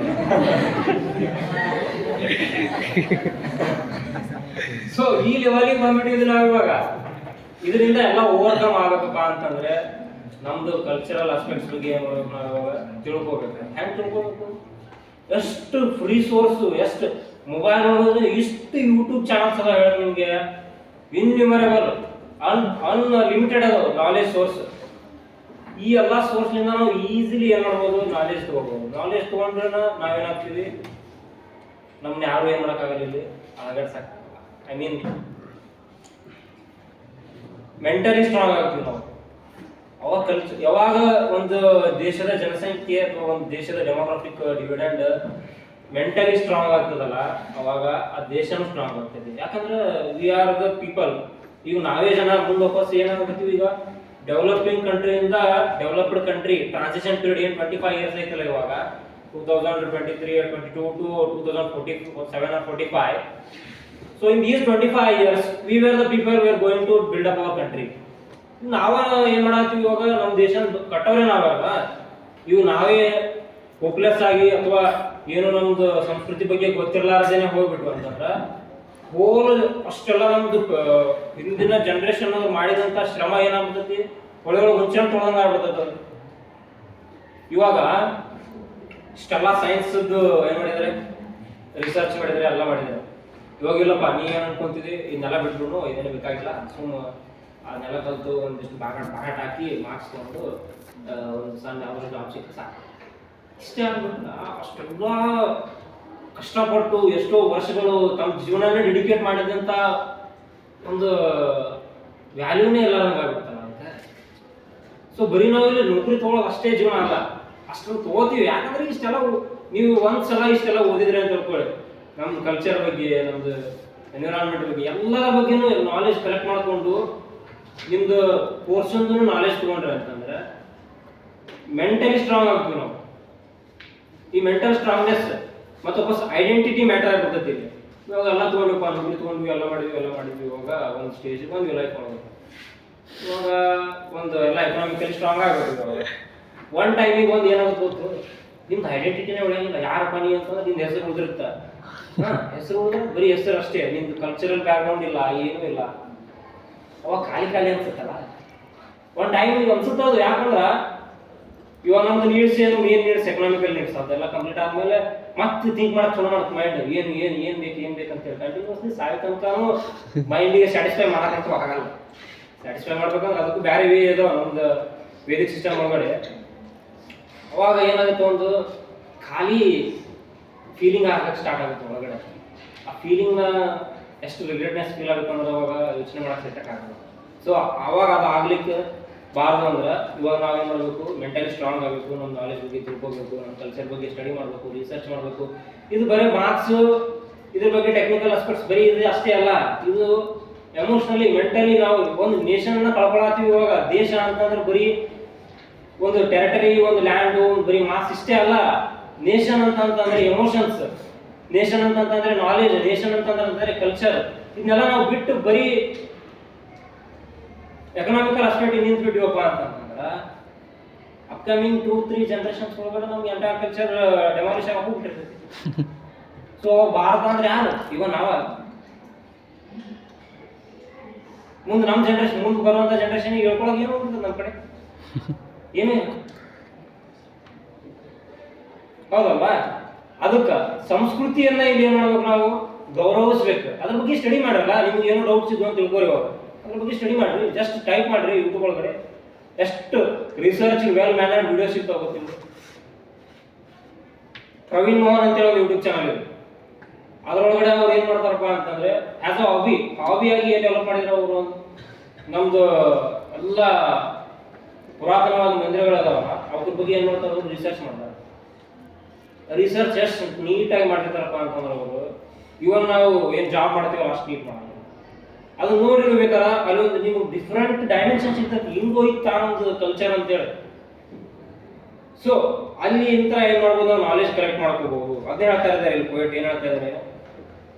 ಸೊ ಈ ಲೆವೆಲಿಗೆ ಬಂದ್ಬಿಟ್ಟಿದ್ವಿ ನಾವು ಇವಾಗ. ಇದರಿಂದ ಎಲ್ಲ ಓವರ್ಕಮ್ ಆಗಬೇಕಪ್ಪ ಅಂತಂದ್ರೆ ನಮ್ದು ಕಲ್ಚರಲ್ ಆಸ್ಪೆಕ್ಟ್ಸ್ ಬಗ್ಗೆ ನಾವು ತಿಳ್ಕೊಬೇಕು. ಹೆಂಗೆ ತಿಳ್ಕೊಬೇಕು? ಎಷ್ಟು ಫ್ರೀ ಸೋರ್ಸು, ಎಷ್ಟು ಮೊಬೈಲ್ ನೋಡೋದು, ಇಷ್ಟು ಯೂಟ್ಯೂಬ್ ಚಾನಲ್ಸ್ ಅದ ಹೇಳಿ ನಿಮಗೆ, ಇನ್ಯೂಮರೇಬಲ್, ಅನ್ಲಿಮಿಟೆಡ್ ಅದಾವ ನಾಲೆಜ್ ಸೋರ್ಸ್. ಈ ಎಲ್ಲ ಸೋರ್ಸ್ನಿಂದ ನಾವು ಈಸಿಲಿ ಏನು ಮಾಡ್ಬೋದು, ನಾಲೆಜ್ ತೊಗೋಬೋದು. ನಾಲೆಜ್ ತೊಗೊಂಡ್ರೆ ನಾವೇನಾಗ್ತೀವಿ, ನಮ್ಮನ್ನ ಯಾರು ಏನು ಮಾಡೋಕ್ಕಾಗಲ್ಲ, ಇಲ್ಲಿ ಅಲಗಡ್ಸಕ್ಕೆ. ಐ ಮೀನ್ ಮೆಂಟಲಿ ಸ್ಟ್ರಾಂಗ್ ಆಗ್ತೀವಿ ನಾವು. ಅವಾಗ ಯಾವಾಗ ಒಂದು ದೇಶದ ಜನಸಂಖ್ಯೆ ಅಥವಾ ಒಂದು ದೇಶದ ಡೆಮೋಗ್ರಾಫಿಕ್ ಡಿವಿಡೆಂಡ್ ಮೆಂಟಲಿ ಸ್ಟ್ರಾಂಗ್ ಆಗ್ತದಲ್ಲ, ಅವಾಗ ಆ ದೇಶನೂ ಸ್ಟ್ರಾಂಗ್ ಆಗ್ತದೆ. ಯಾಕಂದ್ರೆ ವಿ ಆರ್ ದ ಪೀಪಲ್. ಈಗ ನಾವೇ ಜನ ಮುಂದೆ ವಾಪಸ್ ಏನಾಗ್ತೀವಿ, ಈಗ ಡೆವಲಪಿಂಗ್ ಕಂಟ್ರಿಯಿಂದ ಡೆವಲಪ್ಡ್ ಕಂಟ್ರಿ ಟ್ರಾನ್ಸಿಷನ್ ಪೀರಿಯಡ್ ಏನು 25 years ಐತಲ್ಲ ಇವಾಗ, 2023 or 22 to 2047 or 45. So in these 25 years, we were the people who were going to build up our country. ನಾವ ಏನ್ ಮಾಡತ್ತೀವಿ ಇವಾಗ, ನಮ್ಮ ದೇಶ ಕಟ್ಟೋರೇ ನಾವಲ್ಲ. ಇವು ನಾವೇ ಹೋಪ್ಲೆಸ್ ಆಗಿ ಅಥವಾ ಏನು ನಮ್ದು ಸಂಸ್ಕೃತಿ ಬಗ್ಗೆ ಗೊತ್ತಿರಲಾರ್ದೇನೆ ಹೋಗ್ಬಿಟ್ವು ಅಂತಂದ್ರೆ ಹೋಲ್ ಅಷ್ಟೆಲ್ಲ ನಮ್ದು ಹಿಂದಿನ ಜನರೇಷನ್ ಅವ್ರು ಮಾಡಿದಂಥ ಶ್ರಮ ಏನಾಗ್ಬಿಡ್ತೈತಿ, ಒಳಗೊಳಗೆ ಹುಂಚನ್ ತೊಗೊಂಡ್ ಆಗ್ಬಿಡ್ತೈತೆ. ಇವಾಗ ಇಷ್ಟೆಲ್ಲ ಸೈನ್ಸ್ದು ಏನು ಮಾಡಿದ್ದಾರೆ, ರಿಸರ್ಚ್ ಮಾಡಿದರೆ, ಎಲ್ಲ ಮಾಡಿದ್ದಾರೆ. ಇವಾಗಿಲ್ಲಪ್ಪ, ನೀ ಏನು ಅನ್ಕೊಂತಿದ್ದಿ, ಇದನ್ನೆಲ್ಲ ಬಿಟ್ಬಿಡು, ಇದೇನು ಬೇಕಾಗಿಲ್ಲ, ಸುಮ್ಮ ಅದನ್ನೆಲ್ಲ ಕಲಿತು ಒಂದಿಷ್ಟು ಬಾಗಾಟ್ ಹಾಕಿ ಮಾರ್ಕ್ಸ್ ತೊಗೊಂಡು ಒಂದು ಸಣ್ಣ ಯಾವ್ದು ಜಾಬ್ ಸಿಕ್ಕ ಸಾಕು, ಇಷ್ಟೇ ಆಗ್ಬಿಟ್ಟು ಅಷ್ಟೆಲ್ಲ ಕಷ್ಟಪಟ್ಟು ಎಷ್ಟೋ ವರ್ಷಗಳು ತಮ್ಮ ಜೀವನನೇ ಡೆಡಿಕೇಟ್ ಮಾಡಿದಂಥ ಒಂದು ವ್ಯಾಲ್ಯೂನೇ ಎಲ್ಲ ಹಂಗಾಗ್ಬಿಡ್ತಲ್ಲ ಅಂತ. ಸೊ ಬರೀ ನಾವು ಇಲ್ಲಿ ನೌಕರಿ ತೊಗೊಳೋದು ಅಷ್ಟೇ ಜೀವನ ಅಲ್ಲ, ಅಷ್ಟನ್ನು ತೊಗೋತೀವಿ. ಯಾಕಂದ್ರೆ ಇಷ್ಟೆಲ್ಲ ನೀವು ಒಂದ್ಸಲ ಇಷ್ಟೆಲ್ಲ ಓದಿದ್ರೆ ಅಂತ ತಿಳ್ಕೊಳ್ಳಿ, ನಮ್ದು ಕಲ್ಚರ್ ಬಗ್ಗೆ, ನಮ್ದು ಎನ್ವಿರಾನ್ಮೆಂಟ್ ಬಗ್ಗೆ, ಎಲ್ಲರ ಬಗ್ಗೆನೂ ನಾಲೆಜ್ ಕಲೆಕ್ಟ್ ಮಾಡಿಕೊಂಡು ನಿಮ್ದು ಪೋರ್ಷನ್ದು ನಾಲೆಜ್ ತೊಗೊಂಡ್ರೆ ಅಂತಂದ್ರೆ ಮೆಂಟಲಿ ಸ್ಟ್ರಾಂಗ್ ಆಗ್ತೀವಿ ನಾವು. ಈ ಮೆಂಟಲ್ ಸ್ಟ್ರಾಂಗ್ನೆಸ್ ಮತ್ತು ವಾಪಸ್ ಐಡೆಂಟಿಟಿ ಮ್ಯಾಟರ್ ಆಗಿರ್ತೈತಿ. ಇವಾಗ ಎಲ್ಲ ತೊಗೊಂಡ್ವಿ, ನೌಕರಿ ತೊಗೊಂಡ್ವಿ, ಎಲ್ಲ ಮಾಡಿದ್ವಿ. ಇವಾಗ ಒಂದು ಸ್ಟೇಜಿಗೆ ಬಂದ್ವಿ ಲೈಫ್ ಒಳಗೆ. ಇವಾಗ ಒಂದು ಎಲ್ಲ ಎಕನಾಮಿಕಲಿ ಸ್ಟ್ರಾಂಗ್ ಆಗಬೇಕು. ಇವಾಗ ಒನ್ ಟೈಮಿಗೆ ಒಂದು ಏನಾಗುತ್ತೆ ಗೊತ್ತು, ನಿಮ್ದು ಐಡೆಂಟಿಟಿನೇ ಉಳಿಯಂಗಿಲ್ಲ. ಯಾರಪ್ಪ ನೀ ಅಂತಂದ್ರೆ ನಿಮ್ದು ಹೆಸರು ಉಳಿದಿರುತ್ತೆ. ಹೆಸರು ಉಳಿದ್ರೆ ಬರೀ ಹೆಸರು ಅಷ್ಟೇ, ನಿಮ್ದು ಕಲ್ಚರಲ್ ಬ್ಯಾಕ್ಗ್ರೌಂಡ್ ಇಲ್ಲ, ಏನೂ ಇಲ್ಲ. ಅವಾಗ ಖಾಲಿ ಅನ್ಸುತ್ತಲ್ಲ, ಒಂದು ಟೈಮಿಗೆ ಅನ್ಸುತ್ತೆ ಅದು. ಯಾಕಂದ್ರೆ ಇವಾಗ ನಮ್ದು ನೀಡ್ಸ್ ಏನು, ಮೇನ್ ನೀಡ್ಸ್ ಎಕನಾಮಿಕಲ್ ನೀಡ್ಸ್ ಅದೆಲ್ಲ ಕಂಪ್ಲೀಟ್ ಆದ್ಮೇಲೆ ಮತ್ತೆ ಥಿಂಕ್ ಮಾಡಕ್ಕೆ ಚಲೋ ಮಾಡುತ್ತೆ ಮೈಂಡ್. ಏನು ಬೇಕು ಅಂತ ಹೇಳಿ ಕಂಟಿನ್ಯೂಸ್ಲಿ ಸಾಯ ತನಕನೂ ಮೈಂಡಿಗೆ ಸ್ಯಾಟಿಸ್ಫೈ ಮಾಡೋಕ್ಕಂತೂ ಆಗಲ್ಲ. ಸ್ಯಾಟಿಸ್ಫೈ ಮಾಡ್ಬೇಕಂದ್ರೆ ಅದಕ್ಕೂ ಬೇರೆ ವೇ ಇದಾವ ನಮ್ದು ವೇದಿಕ್ ಸಿಸ್ಟಮ್ ಒಳಗಡೆ. ಅವಾಗ ಏನಾಗುತ್ತೆ, ಒಂದು ಖಾಲಿ ಫೀಲಿಂಗ್ ಆಗಕ್ಕೆ ಸ್ಟಾರ್ಟ್ ಆಗುತ್ತೆ ಒಳಗಡೆ. ಆ ಫೀಲಿಂಗ್ನ ಎಷ್ಟು ರಿಗ್ರೆಟ್ನೆಸ್ ಫೀಲ್ ಆಗುತ್ತೆ ಅಂದ್ರೆ ಅವಾಗ ಯೋಚನೆ ಮಾಡಕ್ಕೆ ಸೆಟ್ಟಕ್ಕಾಗಲ್ಲ. ಸೊ ಅವಾಗ ಅದು ಆಗ್ಲಿಕ್ಕೆ ಬಾರ್ದು ಅಂದ್ರೆ ಇವಾಗ ನಾವೇನು ಮಾಡಬೇಕು, ಮೆಂಟಲಿ ಸ್ಟ್ರಾಂಗ್ ಆಗಬೇಕು, ನಮ್ಮ ನಾಲೆಜ್ ಬಗ್ಗೆ ತಿಳ್ಕೊಬೇಕು, ನಮ್ಮ ಕಲ್ಚರ್ ಬಗ್ಗೆ ಸ್ಟಡಿ ಮಾಡಬೇಕು, ರಿಸರ್ಚ್ ಮಾಡಬೇಕು. ಇದು ಬರೀ ಮಾರ್ಕ್ಸು, ಇದ್ರ ಬಗ್ಗೆ ಟೆಕ್ನಿಕಲ್ ಆಸ್ಪೆಕ್ಟ್ಸ್ ಬರೀ ಇದು ಅಷ್ಟೇ ಅಲ್ಲ. ಇದು ಎಮೋಷನಲಿ, ಮೆಂಟಲಿ ನಾವು ಒಂದು ನೇಷನ್ನ ಕಳ್ಕೊಳತ್ತೀವಿ. ಇವಾಗ ದೇಶ ಅಂತಂದ್ರೆ ಬರೀ ಒಂದು ಟೆರಿಟರಿ, ಒಂದು ಲ್ಯಾಂಡು, ಬರೀ ಮಾರ್ಕ್ಸ್ ಇಷ್ಟೇ ಅಲ್ಲ. ನೇಷನ್ ಅಂತಂದ್ರೆ ಎಮೋಷನ್ಸ್, ನೇಷನ್ ಅಂತಂದ್ರೆ ನಾಲೆಜ್, ನೇಷನ್ ಅಂತಂದ್ರೆ ಕಲ್ಚರ್. ಇದನ್ನೆಲ್ಲ ನಾವು ಬಿಟ್ಟು ಬರೀ ಎಕನಾಮಿಕಲ್ ಆಸ್ಪೆಕ್ಟ್ ನಿಂತು ಬಿಟ್ಟಿವಪ್ಪ ಅಂತಂದ್ರೆ ಅಪ್ಕಮಿಂಗ್ 2-3 ಜನರೇಷನ್ಸ್ ಒಳಗಡೆ ನಮ್ಗೆ ಎಂಟೈರ್ ಕಲ್ಚರ್ ಡೆಮಾಲಿಷ್ ಆಗಿ ಹೋಗ್ಬಿಟ್ಟಿರ್ತೈತಿ. ಸೊ ಭಾರತ ಅಂದ್ರೆ ಯಾರು? ಇವ ನಾವ. ಮುಂದೆ ನಮ್ಮ ಜನರೇಷನ್, ಮುಂದೆ ಬರುವಂತ ಜನರೇಷನ್ ಹೇಳ್ಕೊಳಕ್ ಏನು ಹೋಗ್ತದೆ ನಮ್ಮ ಕಡೆ? ಏನು ಹೌದಲ್ವಾ? ಅದಕ್ಕೆ ಸಂಸ್ಕೃತಿಯನ್ನ ಇಲ್ಲಿ ಏನ್ ಮಾಡ್ಬೇಕು, ನಾವು ಗೌರವಿಸ್ಬೇಕು. ಅದ್ರ ಬಗ್ಗೆ ಸ್ಟಡಿ ಮಾಡಲ್ಲ. ನಿಮ್ಗೆ ಏನೋ ಡೌಟ್ಸ್ ಇದ್ವು ಅಂತ ತಿಳ್ಕೊರಿ. ಇವಾಗ ಅದ್ರ ಬಗ್ಗೆ ಸ್ಟಡಿ ಮಾಡ್ರಿ, ಜಸ್ಟ್ ಟೈಪ್ ಮಾಡ್ರಿ ಯೂಟ್ಯೂಬ್ ಒಳಗಡೆ. ಎಷ್ಟು ರಿಸರ್ಚ್ ವೆಲ್ ಮ್ಯಾನರ್ಡ್ ವಿಡಿಯೋ ಸಿಗ್ತಾವ ಗೊತ್ತಿಲ್ಲ. ಪ್ರವೀಣ್ ಮೋಹನ್ ಅಂತೇಳಿ ಒಂದು ಯೂಟ್ಯೂಬ್ ಚಾನಲ್ ಇದೆ. ಅದ್ರೊಳಗಡೆ ಅವ್ರು ಏನ್ ಮಾಡ್ತಾರಪ್ಪ ಅಂತಂದ್ರೆ ಆಸ್ ಅ ಹಾಬಿಯಾಗಿ ಏನ್ ಡೆವಲಪ್ ಮಾಡಿದ್ರೆ ಅವರು, ನಮ್ದು ಎಲ್ಲ ಪುರಾತನವಾದ ಮಂದಿರಗಳದಾವಲ್ಲ ಅದ್ರ ಬಗ್ಗೆ ಏನ್ ಮಾಡ್ತಾರೆ, ಅವರು ರಿಸರ್ಚ್ ಮಾಡ್ತಾರೆ. ರಿಸರ್ಚ್ ಎಷ್ಟು ನೀಟಾಗಿ ಮಾಡಿರ್ತಾರಪ್ಪ ಅಂತಂದ್ರೆ ಅವರು, ಇವನ್ ನಾವು ಏನ್ ಜಾಬ್ ಮಾಡ್ತೀವಲ್ಲ ಅಷ್ಟು ನೀಟ್ ಮಾಡಲ್ಲ. ಅದು ನೋಡಿರ್ಬೇಕಾರ ಅಲ್ಲಿ ಒಂದು ನಿಮ್ಗೆ ಡಿಫ್ರೆಂಟ್ ಡೈಮೆನ್ಷನ್ಸ್ ಇರ್ತದೆ. ಹಿಂಗೋಯ್ತು ತಾನೊಂದು ಕಲ್ಚರ್ ಅಂತೇಳಿ. ಸೊ ಅಲ್ಲಿ ಇಂಥ ಏನ್ ಮಾಡ್ಬೋದು, ನಾವು ನಾಲೆಜ್ ಕಲೆಕ್ಟ್ ಮಾಡ್ಕೋಬಹುದು. ಅದೇ ಹೇಳ್ತಾ ಇದ್ದಾರೆ ಇಲ್ಲಿ ಪೋಯಟ್. ಏನ್ ಹೇಳ್ತಾ ಇದ್ದಾರೆ,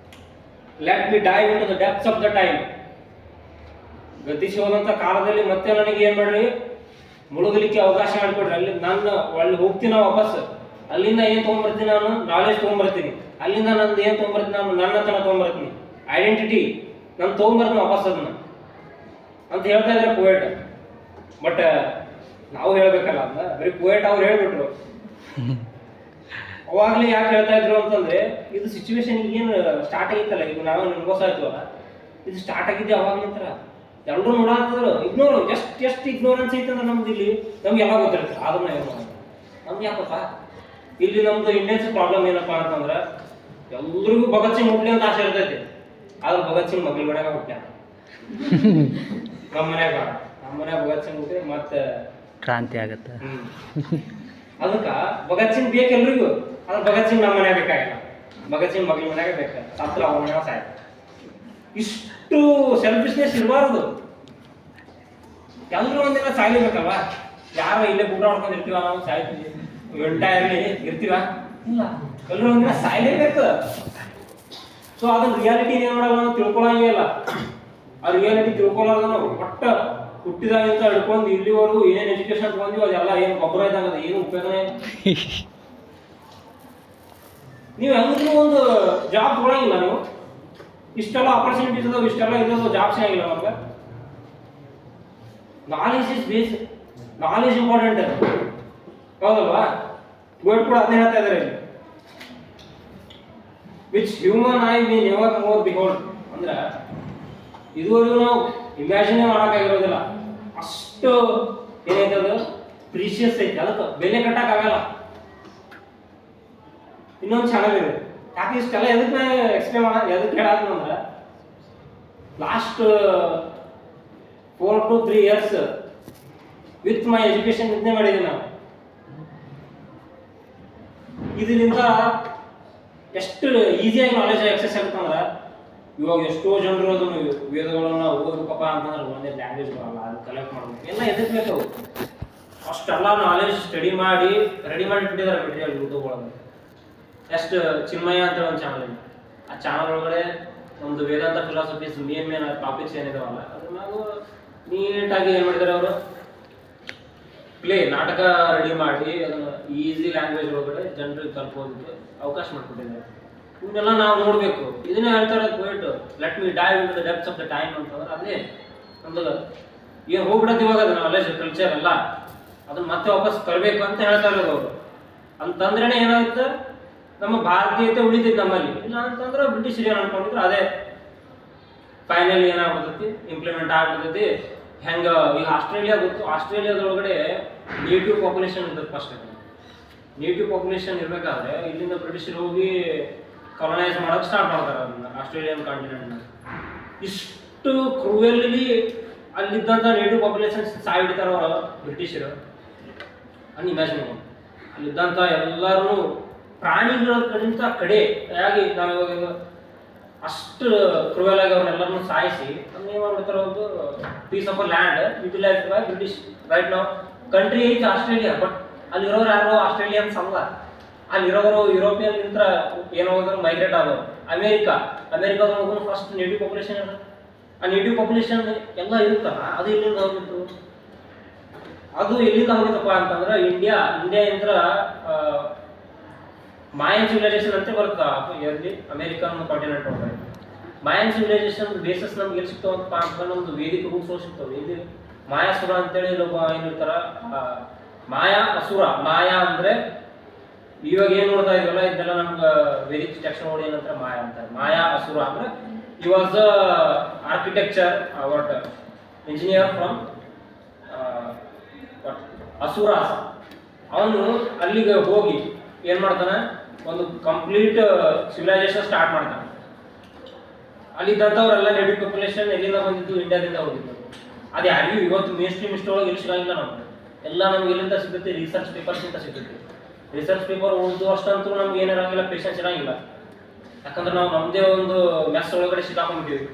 let me dive into the depths of the time. ಗತಿಸಿ ಹೋದಂತ ಕಾಲದಲ್ಲಿ ಮತ್ತೆ ನನಗೆ ಏನ್ ಮಾಡ್ರಿ, ಮುಳುಗಲಿಕ್ಕೆ ಅವಕಾಶ ಮಾಡಿಕೊಡ್ರಿ. ಅಲ್ಲಿ ನಾನು ಅಲ್ಲಿ ಹೋಗ್ತೀನಿ ವಾಪಸ್. ಅಲ್ಲಿಂದ ಏನ್ ತಗೊಂಡ್ಬರ್ತೀನಿ, ನಾನು ನಾಲೆಜ್ ತಗೊಂಡ್ಬರ್ತೀನಿ. ಅಲ್ಲಿಂದ ನಂದು ಏನ್ ತಗೊಂಡ್ಬರ್ತೀನಿ, ನಾನು ನನ್ನತನ ತಗೊಂಡ್ಬರ್ತೀನಿ, ಐಡೆಂಟಿಟಿ ನಾನು ತಗೊಂಡ್ಬರ್ತೀನಿ ವಾಪಸ್ ಅದನ್ನ ಅಂತ ಹೇಳ್ತಾ ಇದ್ದಾರೆ ಪೋಯಟ್. ಬಟ್ ನಾವು ಹೇಳ್ಬೇಕಲ್ಲ ಅದನ್ನ, ಬರೀ ಪೋಯಟ್ ಅವ್ರು ಹೇಳ್ಬಿಟ್ರು. ಅವಾಗ್ಲೇ ಯಾಕೆ ಹೇಳ್ತಾ ಇದ್ರು ಅಂತಂದ್ರೆ, ಇದು ಸಿಚುವೇಶನ್ ಏನು ಸ್ಟಾರ್ಟ್ ಆಗಿತ್ತಲ್ಲ, ಈಗ ನಾವು ಅನುಭವ ಆಯ್ತವಲ್ಲ, ಇದು ಸ್ಟಾರ್ಟ್ ಆಗಿದ್ದೆ ಅವಾಗ್ಲಿಂತರ. ಎಲ್ಲರೂ ನೋಡಾತಿದ್ರು, ಇಗ್ನೋರ್, ಎಷ್ಟು ಇಗ್ನೋರೆನ್ಸ್ ಐತಂದ್ರೆ ನಮ್ದು ಇಲ್ಲಿ ನಮ್ಗೆ ಎಲ್ಲ ಗೊತ್ತಿರುತ್ತೆ. ಆದ್ರೂ ಏನು ಮಾಡೋದು ನಮ್ಗೆ ಯಾಕಪ್ಪ? ಇಲ್ಲಿ ನಮ್ದು ಇಂಡಿಯನ್ಸ್ ಪ್ರಾಬ್ಲಮ್ ಏನಪ್ಪಾ ಅಂತಂದ್ರೆ, ಎಲ್ರಿಗೂ ಭಗತ್ ಸಿಂಗ್ ಹುಟ್ಲಿ ಅಂತ ಆಸೆ ಇರ್ತೈತಿ. ಆದ್ರೆ ಭಗತ್ ಸಿಂಗ್ ಮಗಳ ಮನ್ಯಾಗ ಹುಟ್ಟ್ಯಾನ. ನಮ್ಮ ಮನ್ಯಾಗ ಭಗತ್ ಸಿಂಗ್ ಹುಟ್ಟಿ ಮತ್ತೆ ಕ್ರಾಂತಿ ಆಗತ್ತ. ಅದಕ್ಕ ಭಗತ್ ಸಿಂಗ್ ಬೇಕು ಎಲ್ರಿಗೂ. ಆದ್ರೆ ಭಗತ್ ಸಿಂಗ್ ನಮ್ಮ ಮನ್ಯಾಗ ಬೇಕಾಗಿಲ್ಲ. ಭಗತ್ ಸಿಂಗ್ ಮಗಳ ಮನ್ಯಾಗ ಬೇಕಾ, ಸತ್ರ ಅವ್ರ ಮನ್ಯಾಗ ಸಾಯ. ಇಷ್ಟು ಸೆಲ್ಫಿಶ್ನೆಸ್ ಇರಬಾರ್ದು. ಎಲ್ರು ಒಂದಿನ ಸಾಯ್ಲೇಬೇಕಲ್ವಾ? ಯಾರು ಇಲ್ಲೇ ಊಟ ಮಾಡ್ಕೊಂಡಿರ್ತೀವ, ನಾವು ಸಾಯ್ತೀವಿ, ಎಂಟೈರ್ಲಿ ಇರ್ತೀವ? ಇಲ್ಲ, ಎಲ್ರು ಒಂದಿನ ಸಾಯ್ಲೇಬೇಕು. ಸೊ ಅದನ್ನ ರಿಯಾಲಿಟಿ ಏನ್ ಮಾಡಲ್ಲ, ನಾವು ತಿಳ್ಕೊಳಂಗೇ ಇಲ್ಲ. ಆ ರಿಯಾಲಿಟಿ ತಿಳ್ಕೊಳಾರ್ದ ನಾವು ಒಟ್ಟ ಹುಟ್ಟಿದಾಗಿಂತ ಹಿಡ್ಕೊಂಡು ಇಲ್ಲಿವರೆಗೂ ಏನ್ ಎಜುಕೇಶನ್ ತಗೊಂಡಿವಿ ಅದೆಲ್ಲ ಏನು ಗೊಬ್ಬರ ಇದ್ದಂಗದ, ಏನು ಉಪಯೋಗನೇ. ನೀವು ಹೆಂಗೂ ಒಂದು ಜಾಬ್ ತಗೊಳಂಗಿಲ್ಲ. ನೀವು ಇಷ್ಟೆಲ್ಲ ಆಪರ್ಚುನಿಟೀಸ್ ಅದಾವ, ಇಷ್ಟೆಲ್ಲ ಇದಾವ, ಜಾಬ್ಸ್ ಆಗಿಲ್ಲ ನಮ್ಗೆ. Knowledge is base, knowledge important. ಹೌದಲ್ವಾ? ವರ್ಡ್ ಕೂಡ ಅದನ್ನೇ ಹೇಳ್ತಾ ಇದ್ದಾರೆ ಇಲ್ಲಿ. Which human I may never more behold. ಅಂದ್ರೆ ಇದುವರೆಗೂ ನಾವು ಇಮ್ಯಾಜಿನೇ ಮಾಡೋಕ್ಕಾಗಿರೋದಿಲ್ಲ. ಅಷ್ಟು ಏನೈತೆ ಅದು ಪ್ರೀಶಿಯಸ್ ಐತೆ, ಅದಕ್ಕೆ ಬೆಲೆ ಕಟ್ಟಕ್ಕಾಗಲ್ಲ. ಇನ್ನೊಂದು ಚಾನಲ್ ಇದೆ. ಯಾಕೆ ಇಷ್ಟೆಲ್ಲ ಎದಕ್ಕೆ ಎಕ್ಸ್ಪ್ಲೇನ್ ಎದಕ್ಕೆ ಹೇಳಾದ್ರು ಅಂದ್ರೆ, last 4 to 3 years with my education ಇದನ್ನೇ ಮಾಡಿದ್ದೀವಿ ನಾವು. ಇದರಿಂದ ಎಷ್ಟು ಈಸಿಯಾಗಿ ನಾಲೆಜ್ ಆಕ್ಸೆಸ್ ಆಗುತ್ತಂದ್ರೆ, ಇವಾಗ ಎಷ್ಟೋ ಜನರು ಅದನ್ನು ವೇದಗಳನ್ನ ಓದಬೇಕಪ್ಪ ಅಂತಂದ್ರೆ ಒಂದೇ ಲ್ಯಾಂಗ್ವೇಜ್ ಬರಲ್ಲ, ಅದು ಕಲೆಕ್ಟ್ ಮಾಡಬೇಕು, ಎಲ್ಲ ಎದಕ್ಕೆ ಬೇಕು? ಅಷ್ಟೆಲ್ಲ ನಾಲೆಜ್ ಸ್ಟಡಿ ಮಾಡಿ ರೆಡಿ ಮಾಡಿ ಬಿಟ್ಟಿದ್ದಾರೆ ಮೆಟೀರಿಯಲ್ ಯೂಟ್ಯೂಬ್ ಒಳಗೆ. ಎಷ್ಟು ಚಿನ್ಮಯ ಅಂತ ಒಂದು ಚಾನಲ್ ಇದೆ. ಆ ಚಾನಲ್ ಒಳಗಡೆ ಒಂದು ವೇದಾಂತ ಫಿಲಾಸಫೀಸ್ ಮೇನ್ ಟಾಪಿಕ್ಸ್ ಏನಿದಾವಲ್ಲ ಅದನ್ನ ನಾವು ನೀಟಾಗಿ ಏನು ಮಾಡಿದ್ದಾರೆ ಅವರು, ನಾಟಕ ರೆಡಿ ಮಾಡಿ ಅದನ್ನು ಈಸಿ ಲ್ಯಾಂಗ್ವೇಜ್ ಒಳಗಡೆ ಜನರಿಗೆ ತಲುಪೋದಕ್ಕೆ ಅವಕಾಶ ಮಾಡಿಕೊಟ್ಟಿದ್ದಾರೆ. ಇವನ್ನೆಲ್ಲ ನಾವು ನೋಡಬೇಕು. ಇದನ್ನೇ ಹೇಳ್ತಾರೆ poet, let me dive in the depths of the time ಅಂತಂದ್ರೆ ಅದೇ ನಮ್ದು ಏನು ಹೋಗ್ಬಿಡತ್ತೆ ಇವಾಗ ಅದು ನಾಲೆಜ್ ಕಲ್ಚರ್ ಎಲ್ಲ, ಅದನ್ನ ಮತ್ತೆ ವಾಪಸ್ ತರಬೇಕು ಅಂತ ಹೇಳ್ತಾ ಇರೋದು ಅವರು. ಅಂತಂದ್ರೇನೆ ಏನಾಗುತ್ತೆ, ನಮ್ಮ ಭಾರತೀಯತೆ ಉಳಿತೈತಿ ನಮ್ಮಲ್ಲಿ. ಇಲ್ಲ ಅಂತಂದ್ರೆ ಬ್ರಿಟಿಷರು ಏನು ಅನ್ಕೊಂಡಿದ್ರು ಅದೇ ಫೈನಲಿ ಏನಾಗ್ಬಿಡ್ತೈತಿ, ಇಂಪ್ಲಿಮೆಂಟ್ ಆಗ್ಬಿಡ್ತೈತಿ. ಹೆಂಗ ಈಗ ಆಸ್ಟ್ರೇಲಿಯಾ ಗೊತ್ತು, ಆಸ್ಟ್ರೇಲಿಯಾದೊಳಗಡೆ ನೇಟಿವ್ ಪಾಪ್ಯುಲೇಷನ್ ಇರ್ತದೆ. ಫಸ್ಟ್ ನೇಟಿವ್ ಪಾಪ್ಯುಲೇಷನ್ ಇರಬೇಕಾದ್ರೆ ಇಲ್ಲಿಂದ ಬ್ರಿಟಿಷರು ಹೋಗಿ ಕಾಲನೈಸ್ ಮಾಡೋಕೆ ಸ್ಟಾರ್ಟ್ ಮಾಡ್ತಾರೆ ಅದನ್ನ ಆಸ್ಟ್ರೇಲಿಯನ್ ಕಾಂಟಿನೆಂಟ್ನ. ಇಷ್ಟು ಕ್ರೂಯಲಿ ಅಲ್ಲಿದ್ದಂಥ ನೇಟಿವ್ ಪಾಪ್ಯುಲೇಷನ್ ಸಾಯ್ ಹಿಡಿತಾರ ಅವರು ಬ್ರಿಟಿಷರು. ಅನ್ ಇಮ್ಯಾಜಿನೇಬಲ್. ಅಲ್ಲಿದ್ದಂಥ ಎಲ್ಲರೂ ಪ್ರಾಣಿಗಳಿಂತ ಕಡೆಯಾಗಿ ನಾವು ಇವಾಗ ಅಷ್ಟು ಕ್ರೂಯಲ್ ಆಗಿ ಅವ್ರನ್ನೆಲ್ಲರನ್ನು ಸಾಯಿಸಿ ಏನು ಮಾಡ್ಬಿಡ್ತಾರೆ, ಒಂದು piece of a land utilise by British. Right ನಾವು ಕಂಟ್ರಿ ಐತಿ ಆಸ್ಟ್ರೇಲಿಯಾ, ಬಟ್ ಅಲ್ಲಿರೋರು ಯಾರು ಆಸ್ಟ್ರೇಲಿಯನ್ಸ್ ಅಲ್ಲ, ಅಲ್ಲಿರೋರು ಯುರೋಪಿಯನ್ ಇಂತ್ರ ಏನೋ ಮೈಗ್ರೇಟ್ ಆಗೋರು. ಅಮೇರಿಕಾದ ಫಸ್ಟ್ ನೇಟಿವ್ ಪಾಪ್ಯುಲೇಷನ್ ಅಲ್ಲ. ಆ ನೇಟಿವ್ ಪಾಪ್ಯುಲೇಷನ್ ಎಲ್ಲ ಇರುತ್ತಲ್ಲ, ಅದು ಎಲ್ಲಿಂದ ಹೋಗಿತ್ತು? ಅದು ಎಲ್ಲಿಂದ ಹೋಗಿತ್ತಪ್ಪ ಅಂತಂದ್ರೆ ಇಂಡಿಯಾ ಇಂತ್ರ ಮಾಯನ್ ಸಿವಿಲೈಸೇಷನ್ ಅಂತ ಬರುತ್ತಾ ಎಲ್ಲಿ ಅಮೇರಿಕನ್ ಕಾಂಟಿನೆಂಟ್ ಒಳಗಡೆ. ಮಾಯನ್ ಸಿವಿಲೈಸೇಷನ್ ಬೇಸಸ್ ನಮ್ಗೆ ಎಲ್ಲಿ ಸಿಗ್ತಾವಪ್ಪ ಅಂತಂದ್ರೆ ನಮ್ದು ವೇದಿಕ ರೂಟ್ಸ್ ಸಿಗ್ತಾವೆ. ವೇದಿಕ ಮಾಯಾಸುರ ಅಂತೇಳಿ ಒಬ್ಬ ಏನಿರ್ತಾರ, ಮಾಯಾ ಅಸುರ. ಮಾಯಾ ಅಂದ್ರೆ ಇವಾಗ ಏನ್ ನೋಡ್ತಾ ಇದೀವಲ್ಲ, ಇದೆಲ್ಲ ನಮ್ಗೆ ವೇದಿಕ್ ಟೆಕ್ಸ್ಟ್ ನೋಡಿ ಏನಂತಾರೆ ಮಾಯಾ ಅಂತಾರೆ. ಮಾಯಾ ಅಸುರ ಅಂದ್ರೆ he was the architecture what engineer from what Asuras. ಅವನು ಅಲ್ಲಿಗೆ ಹೋಗಿ ಏನ್ ಮಾಡ್ತಾನೆ, ಒಂದು ಕಂಪ್ಲೀಟ್ ಸಿವಿಲೈಸೇಷನ್ ಸ್ಟಾರ್ಟ್ ಮಾಡ್ತಾನೆ. ಅಲ್ಲಿದ್ದಂಥವ್ರೆಲ್ಲ ನೇಟಿವ್ ಪಾಪ್ಯುಲೇಷನ್ ಎಲ್ಲಿಂದ ಬಂದಿದ್ದು? ಇಂಡಿಯಾದಿಂದ ಹೋಗಿದ್ದು. ಅದು ಯಾರಿಗೂ ಇವತ್ತು ಮೇನ್ ಸ್ಟ್ರೀಮ್ ಇಷ್ಟೊಳಗೆ ಎಲ್ಲಿ ಸಿಗಂಗಿಲ್ಲ ನಮ್ಗೆ. ಎಲ್ಲ ನಮ್ಗೆ ಎಲ್ಲಿಂದ ಸಿಗುತ್ತೆ? ರಿಸರ್ಚ್ ಪೇಪರ್ಸ್ ಅಂತ ಸಿಗುತ್ತೆ. ರಿಸರ್ಚ್ ಪೇಪರ್ ಓದು ಅಷ್ಟಂತೂ ನಮ್ಗೆ ಏನಿರಂಗಿಲ್ಲ, ಪೇಷನ್ಸ್ ಇರಂಗಿಲ್ಲ. ಯಾಕಂದ್ರೆ ನಾವು ನಮ್ಮದೇ ಒಂದು ಮೆಸ್ ಒಳಗಡೆ ಸಿಕ್ಕಾಕೊಂಡಿದ್ದೀವಿ.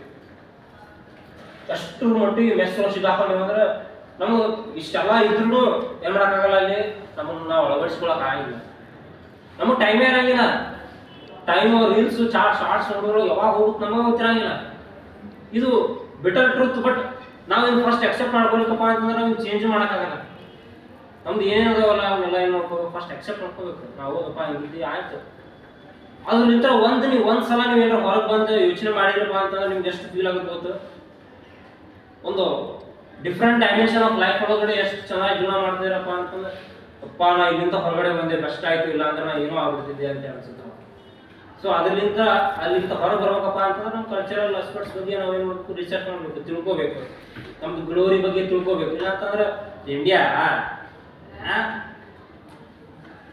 ಅಷ್ಟು ಮಟ್ಟಿಗೆ ಮೆಸ್ ಒಳಗೆ ಸಿಕ್ಕಾಕೊಂಡಿವಿ ಅಂದ್ರೆ ನಮ್ಗೆ ಇಷ್ಟೆಲ್ಲ ಇದ್ರೂ ಏನು ಮಾಡೋಕ್ಕಾಗಲ್ಲ. ಅಲ್ಲಿ ನಮ್ಮನ್ನು ನಾವು ಅಳವಡಿಸ್ಕೊಳಕ್ ಆಗಿಲ್ಲ. ನಮಗೆ ಟೈಮೇ ಇರಂಗಿಲ್ಲ. ಟೈಮ್ ರೀಲ್ಸ್ ಶಾರ್ಟ್ಸ್ ನೋಡಿದ್ರು ಯಾವಾಗ ಹೋಗುತ್ತೆ ನಮಗೆ ಗೊತ್ತಿರಂಗಿಲ್ಲ. ಇದು ಬೆಟರ್ ಟ್ರೂತ್. ಬಟ್ ನಾವೇನು ಫಸ್ಟ್ ಅಕ್ಸೆಪ್ಟ್ ಮಾಡ್ಕೊಬೇಕಪ್ಪ ಅಂತಂದ್ರೆ ನಮ್ಗೆ ಚೇಂಜ್ ಮಾಡೋಕ್ಕಾಗಲ್ಲ. ನಮ್ದು ಏನೇನದಾವಲ್ಲ ಅವನ್ನೆಲ್ಲ ಏನು ಮಾಡ್ಕೋಬೇಕು, ಫಸ್ಟ್ ಅಕ್ಸೆಪ್ಟ್ ಮಾಡ್ಕೋಬೇಕು. ನಾವು ಹೋದಪ್ಪ ಹಿಂಗಿದ್ದಿ ಆಯ್ತು. ಅದ್ರಿಂದ ನೀವು ಒಂದ್ಸಲ ನೀವೇನಾರ ಹೊರಗೆ ಬಂದು ಯೋಚನೆ ಮಾಡಿರಪ್ಪ ಅಂತಂದ್ರೆ ನಿಮ್ಗೆ ಎಷ್ಟು ಫೀಲ್ ಆಗುತ್ತೆ ಗೊತ್ತು? ಒಂದು ಡಿಫ್ರೆಂಟ್ ಡೈಮೆನ್ಷನ್ ಆಫ್ ಲೈಫ್ ಒಳಗಡೆ ಎಷ್ಟು ಚೆನ್ನಾಗಿ ಜೀವನ ಮಾಡ್ತಿರಪ್ಪ ಅಂತಂದ್ರೆ, ಅಪ್ಪ ನಾ ಇಲ್ಲಿಂದ ಹೊರಗಡೆ ಬಂದೆ, ಬೆಸ್ಟ್ ಆಯ್ತು, ಇಲ್ಲ ಅಂದ್ರೆ ನಾ ಏನೋ ಆಗ್ಬಿಡ್ತಿದ್ದೆ ಅಂತ ಅನ್ಸುತ್ತೆ. ಸೊ ಅಲ್ಲಿಂದ ಹೊರಗೆ ಬರ್ಬೇಕಪ್ಪ ಅಂತಂದ್ರೆ ನಮ್ಮ ಕಲ್ಚರಲ್ ಆಸ್ಪೆಕ್ಟ್ಸ್ ಬಗ್ಗೆ ನಾವೇನು ಮಾಡಬೇಕು, ರಿಸರ್ಚ್ ಮಾಡಬೇಕು, ತಿಳ್ಕೋಬೇಕು, ನಮ್ದು ಗ್ಲೋರಿ ಬಗ್ಗೆ ತಿಳ್ಕೋಬೇಕು. ಇಲ್ಲ ಅಂತಂದ್ರೆ ಇಂಡಿಯಾ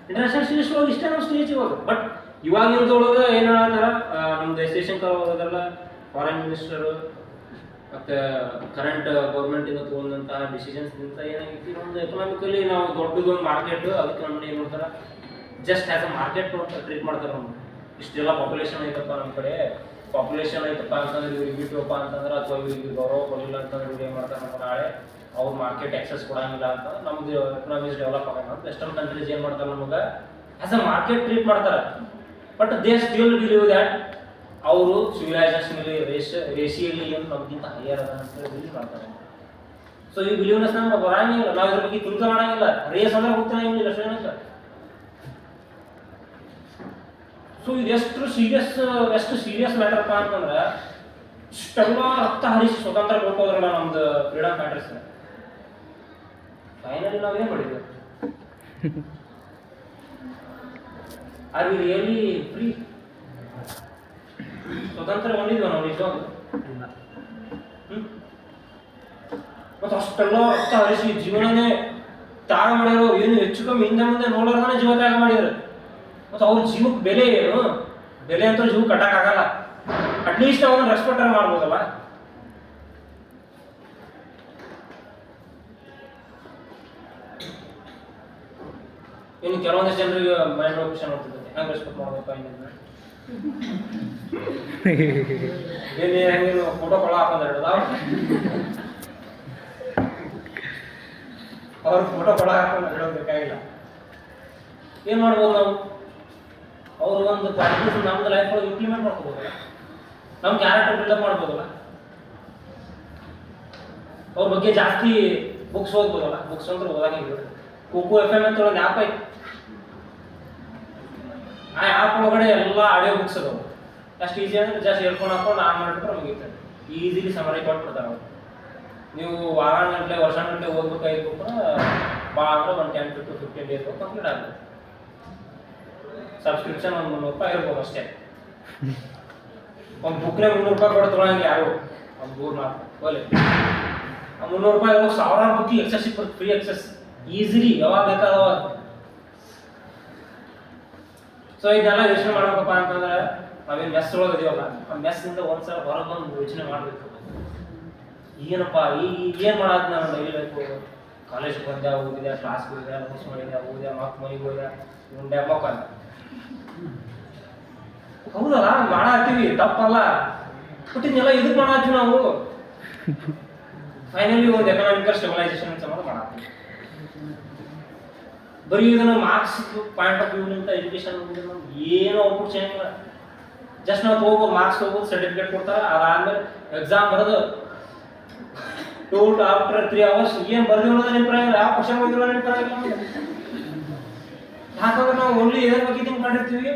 ಇಂಟರ್ನ್ಯಾಷನಲ್ ಸ್ಟೇಜ್ ಒಳಗೆ ಇಷ್ಟೇ ನಮ್ಮ ಸ್ಟೇಜ್ ಇವಾಗ. ಬಟ್ ಇವಾಗಿನದೊಳಗೆ ಏನು ಹೇಳ್ತಾರ, ನಮ್ದು ಎಸ್ ಜಯಶಂಕರ್ ಹೋಗೋದೆಲ್ಲ ಫಾರಿನ್ ಮಿನಿಸ್ಟರು ಮತ್ತು ಕರೆಂಟ್ ಗೌರ್ಮೆಂಟಿಂದ ತೊಗೊಂಡಂತಹ ಡಿಸಿಷನ್ಸ್ಗಿಂತ ಏನಾಗೈತಿ, ಒಂದು ಎಕನಾಮಿಕಲಿ ನಾವು ದೊಡ್ಡದೊಂದು ಮಾರ್ಕೆಟ್, ಅದಕ್ಕೆ ನಮ್ಮನ್ನ ಏನು ಮಾಡ್ತಾರೆ, ಜಸ್ಟ್ ಆ್ಯಸ್ ಅ ಮಾರ್ಕೆಟ್ ಅಂತ ಟ್ರೀಟ್ ಮಾಡ್ತಾರೆ. ನಮ್ಗೆ ಇಷ್ಟೆಲ್ಲ ಪಾಪ್ಯುಲೇಷನ್ ಐತಪ್ಪ, ನಮ್ಮ ಕಡೆ ಪಾಪ್ಯುಲೇಷನ್ ಐತಪ್ಪ ಅಂತಂದ್ರೆ ಇವ್ರಿಗೆ ಬಿಟ್ಟುವಪ್ಪ ಅಂತಂದ್ರೆ, ಅಥವಾ ಇವ್ರಿಗೆ ಗೌರವ ಕೊಡಲಿಲ್ಲ ಅಂತಂದ್ರೆ ಇವ್ರು ಏನು ಮಾಡ್ತಾರೆ, ನಮ್ಮ ನಾಳೆ ಅವ್ರ ಮಾರ್ಕೆಟ್ ಆಕ್ಸೆಸ್ ಕೊಡಂಗಿಲ್ಲ ಅಂತ ನಮ್ದು ಎಕನಾಮಿಕ್ಸ್ ಡೆವಲಪ್ ಆಗೋಣ ಅಂತ ವೆಸ್ಟರ್ನ್ ಕಂಟ್ರೀಸ್ ಏನು ಮಾಡ್ತಾರೆ, ನಮಗೆ ಆಸ್ ಅ ಮಾರ್ಕೆಟ್ ಟ್ರೀಟ್ ಮಾಡ್ತಾರೆ. But they still believe that ಅವರು ಸಿವಿಲೈಸೇಷನ್ಲಿ ರೇಷಿಯಲ್ಲಿ ಏನು ನಮಗಿಂತ ಹೈಯರ್ ಅದ ಅಂತ ಬಿಲೀವ್ ಮಾಡ್ತಾರೆ. ಸೊ ಈ ಬಿಲೀವ್ನೆಸ್ ನಮ್ಗೆ ಬರಂಗಿಲ್ಲ, ನಾವು ಇದ್ರ ಬಗ್ಗೆ ತಿಳ್ಕ ಮಾಡಂಗಿಲ್ಲ. ರೇಸ್ ಅಂದ್ರೆ ಗೊತ್ತಿರಂಗಿಲ್ಲ ಅಷ್ಟೇನಂತ. ಸೊ ಇದು ಎಷ್ಟು ಸೀರಿಯಸ್ ಮ್ಯಾಟರ್ಪ್ಪ ಅಂತಂದ್ರೆ, ಇಷ್ಟೆಲ್ಲ ರಕ್ತ ಹರಿಸಿ ಸ್ವತಂತ್ರ ಕೊಟ್ಟೋದ್ರಲ್ಲ ನಮ್ದು ಫ್ರೀಡಮ್ ಫ್ಯಾಕ್ಟರ್ಸ್. ಫೈನಲಿ ನಾವೇನು ಮಾಡಿದ್ವಿ? Are we really free? ಸ್ವತಂತ್ರ ಹೊಂದಿದ್ವ ನಾವು ನಿಜವಾಗ್ಲೂ? ಮತ್ತು ಅಷ್ಟೆಲ್ಲ ರಕ್ತ ಹರಿಸಿ ಜೀವನನೇ ತ್ಯಾಗ ಮಾಡಿರೋ, ಏನು ಹೆಚ್ಚು ಕಮ್ಮಿ ಹಿಂದೆ ಮುಂದೆ ನೋಡೋದನ್ನ ಜೀವ ತ್ಯಾಗ ಮಾಡಿದ್ರು. ಮತ್ತು ಅವ್ರ ಜೀವಕ್ಕೆ ಬೆಲೆ ಏನು? ಬೆಲೆ ಅಂತ ಜೀವ ಕಟ್ಟಕ್ಕಾಗಲ್ಲ. ಅಟ್ಲೀಸ್ಟ್ ಅವನ್ನ ರೆಸ್ಪೆಕ್ಟ್ ಮಾಡ್ಬೋದಲ್ಲ. ಇನ್ನು ಕೆಲವೊಂದಿಷ್ಟು ಜನರಿಗೆ ಮೈಂಡ್ ಆಪರೇಷನ್ ಆಗ್ತದೆ, ಹೆಂಗೆ ರೆಸ್ಪೆಕ್ಟ್ ಮಾಡ್ಬೇಕು ಇನ್ನೊಂದು ಏನೇ ಹೆಂಗೇನು ಫೋಟೋ ಕೊಳ ಹಾಕೊಂಡ್ರೆ ಅವ್ರ ಫೋಟೋ ಕೊಳ ಹಾಕೊಂಡು ಹೇಳೋದಕ್ಕಾಗಿಲ್ಲ. ಏನು ಮಾಡ್ಬೋದು ನಾವು? ಅವರು ಒಂದು ಕ್ವಾಲಿಟೀಸ್ ನಮ್ದು ಲೈಫ್ ಒಳಗೆ ಇಂಪ್ಲಿಮೆಂಟ್ ಮಾಡ್ಕೋಬೋದಲ್ಲ, ನಮ್ಮ ಕ್ಯಾರೆಕ್ಟರ್ ಬಿಲ್ಡಪ್ ಮಾಡ್ಬೋದಲ್ಲ, ಅವ್ರ ಬಗ್ಗೆ ಜಾಸ್ತಿ ಬುಕ್ಸ್ ಓದ್ಬೋದಲ್ಲ. ಬುಕ್ಸ್ ಅಂದ್ರೆ ಓದಾಕಿಲ್ಲ. ಕುಕು FM ಅಂತ ಒಂದು ಆ್ಯಪ್ ಐತಿ. ಆ ಆ್ಯಪ್ ಒಳಗಡೆ ಎಲ್ಲ ಆಡಿಯೋ ಬುಕ್ಸ್ ಅದಾವೆ. ಅಷ್ಟು ಈಸಿ ಅಂದ್ರೆ ಜಾಸ್ತಿ ಹೇಳ್ಕೊಂಡು ಹಾಕೊಂಡು ಆನ್ ಮಾಡಿಬಿಟ್ರೆ ಮುಗಿತಾರೆ. ಈಸಿಲಿ ಸಮರಿ ಕೊಟ್ಬಿಡ್ತಾರೆ ಅವರು. ನೀವು ವಾರಾಗಂಟಲೆ ವರ್ಷಗಂಟಲೆ ಓದ್ಬೇಕಾಗಿತ್ತು ಭಾಳ ಅಂದ್ರೆ ಒಂದು 10 to 15 ಡೇಸ್ ಕಂಪ್ಲೀಟ್ ಆಗುತ್ತೆ. ಸಬ್ಸ್ಕ್ರಿಪ್ಷನ್ ಒಂದು 300 ರೂಪಾಯಿ ಇರ್ಬೋದು ಅಷ್ಟೇ. ಒಂದು ಬುಕ್ನೇ 300 ರೂಪಾಯಿ ಕೊಟ್ಟು ತೊಗೊಳಂಗೆ ಯಾರು, ಒಂದು 3-4 ಒಲೆ 300 ರೂಪಾಯಿ ಸಾವಿರಾರು ಬುಕ್ಕಿಗೆ ಎಕ್ಸೆಸ್ ಸಿಗ್ಬರುತ್ತೆ, ಫ್ರೀ ಎಕ್ಸೆಸ್ ಈಸಿಲಿ ಯಾವಾಗ ಬೇಕಾದವ. ಸೊ ಇದನ್ನೆಲ್ಲ ಯೋಚನೆ ಮಾಡ್ಬೇಕಪ್ಪ ಅಂತಂದ್ರೆ ನಾವೇನು ಮೆಸ್ ಒಳಗೆ ಇದೀವಲ್ಲ, ಆ ಮೆಸ್ಸಿಂದ ಒಂದ್ಸಲ ಹೊರಗೆ ಬಂದು ಯೋಚನೆ ಮಾಡಬೇಕು. ಏನಪ್ಪ ಈಗ ಏನು ಮಾಡೋದು ನಾನು ಡೈಲಿ ಲೈಫು ಕಾಲೇಜ್ಗೆ ಬಂದೆ ಓದಿದೆ ಕ್ಲಾಸ್ಗೆ ಹೋದೆ ನೋಟ್ಸ್ ಮಾಡಿದೆ ಓದೆ ಮಕ್ಕಳು ಮನೆಗೆ ಹೋದೆ ಉಂಡೆ ಮಕ್ಕಳು ಹೌದಲ್ಲ ಮಾಡತ್ತೀವಿ ತಪ್ಪಲ್ಲ ಬಟ್ ಇದನ್ನೆಲ್ಲ ಇದಕ್ಕೆ ಮಾಡತ್ತೀವಿ ನಾವು ಫೈನಲಿ ಒಂದು ಎಕನಾಮಿಕಲ್ ಸ್ಟೆಬಿಲೈಸೇಷನ್ ಸಂಬಂಧ ಮಾಡತ್ತೀವಿ ಬರೀ ಇದನ್ನು ಮಾರ್ಕ್ಸ್ ಪಾಯಿಂಟ್ ಆಫ್ ವ್ಯೂನಿಂದ ಎಜುಕೇಶನ್ ಏನೋ ಔಟ್ಪುಟ್ ಚೆನ್ನಾಗಿಲ್ಲ ಜಸ್ಟ್ ನಾವು ಹೋಗ್ಬೋದು ಮಾರ್ಕ್ಸ್ ಹೋಗ್ಬೋದು ಸರ್ಟಿಫಿಕೇಟ್ ಕೊಡ್ತಾರೆ ಅದಾದ್ಮೇಲೆ ಎಕ್ಸಾಮ್ ಬರೋದು 2 after 3 hours ಏನು ಬರ್ದಿರೋದು ನೆನಪಿರಾಗಿಲ್ಲ ಯಾವ ಕ್ವಶನ್ ಬಂದಿರೋ ನೆನಪಿರಾಗಿಲ್ಲ ಯಾಕಂದ್ರೆ ನಾವು ಓನ್ಲಿ ಎದ್ರ ಬಗ್ಗೆ ಥಿಂಕ್ ಮಾಡಿರ್ತೀವಿ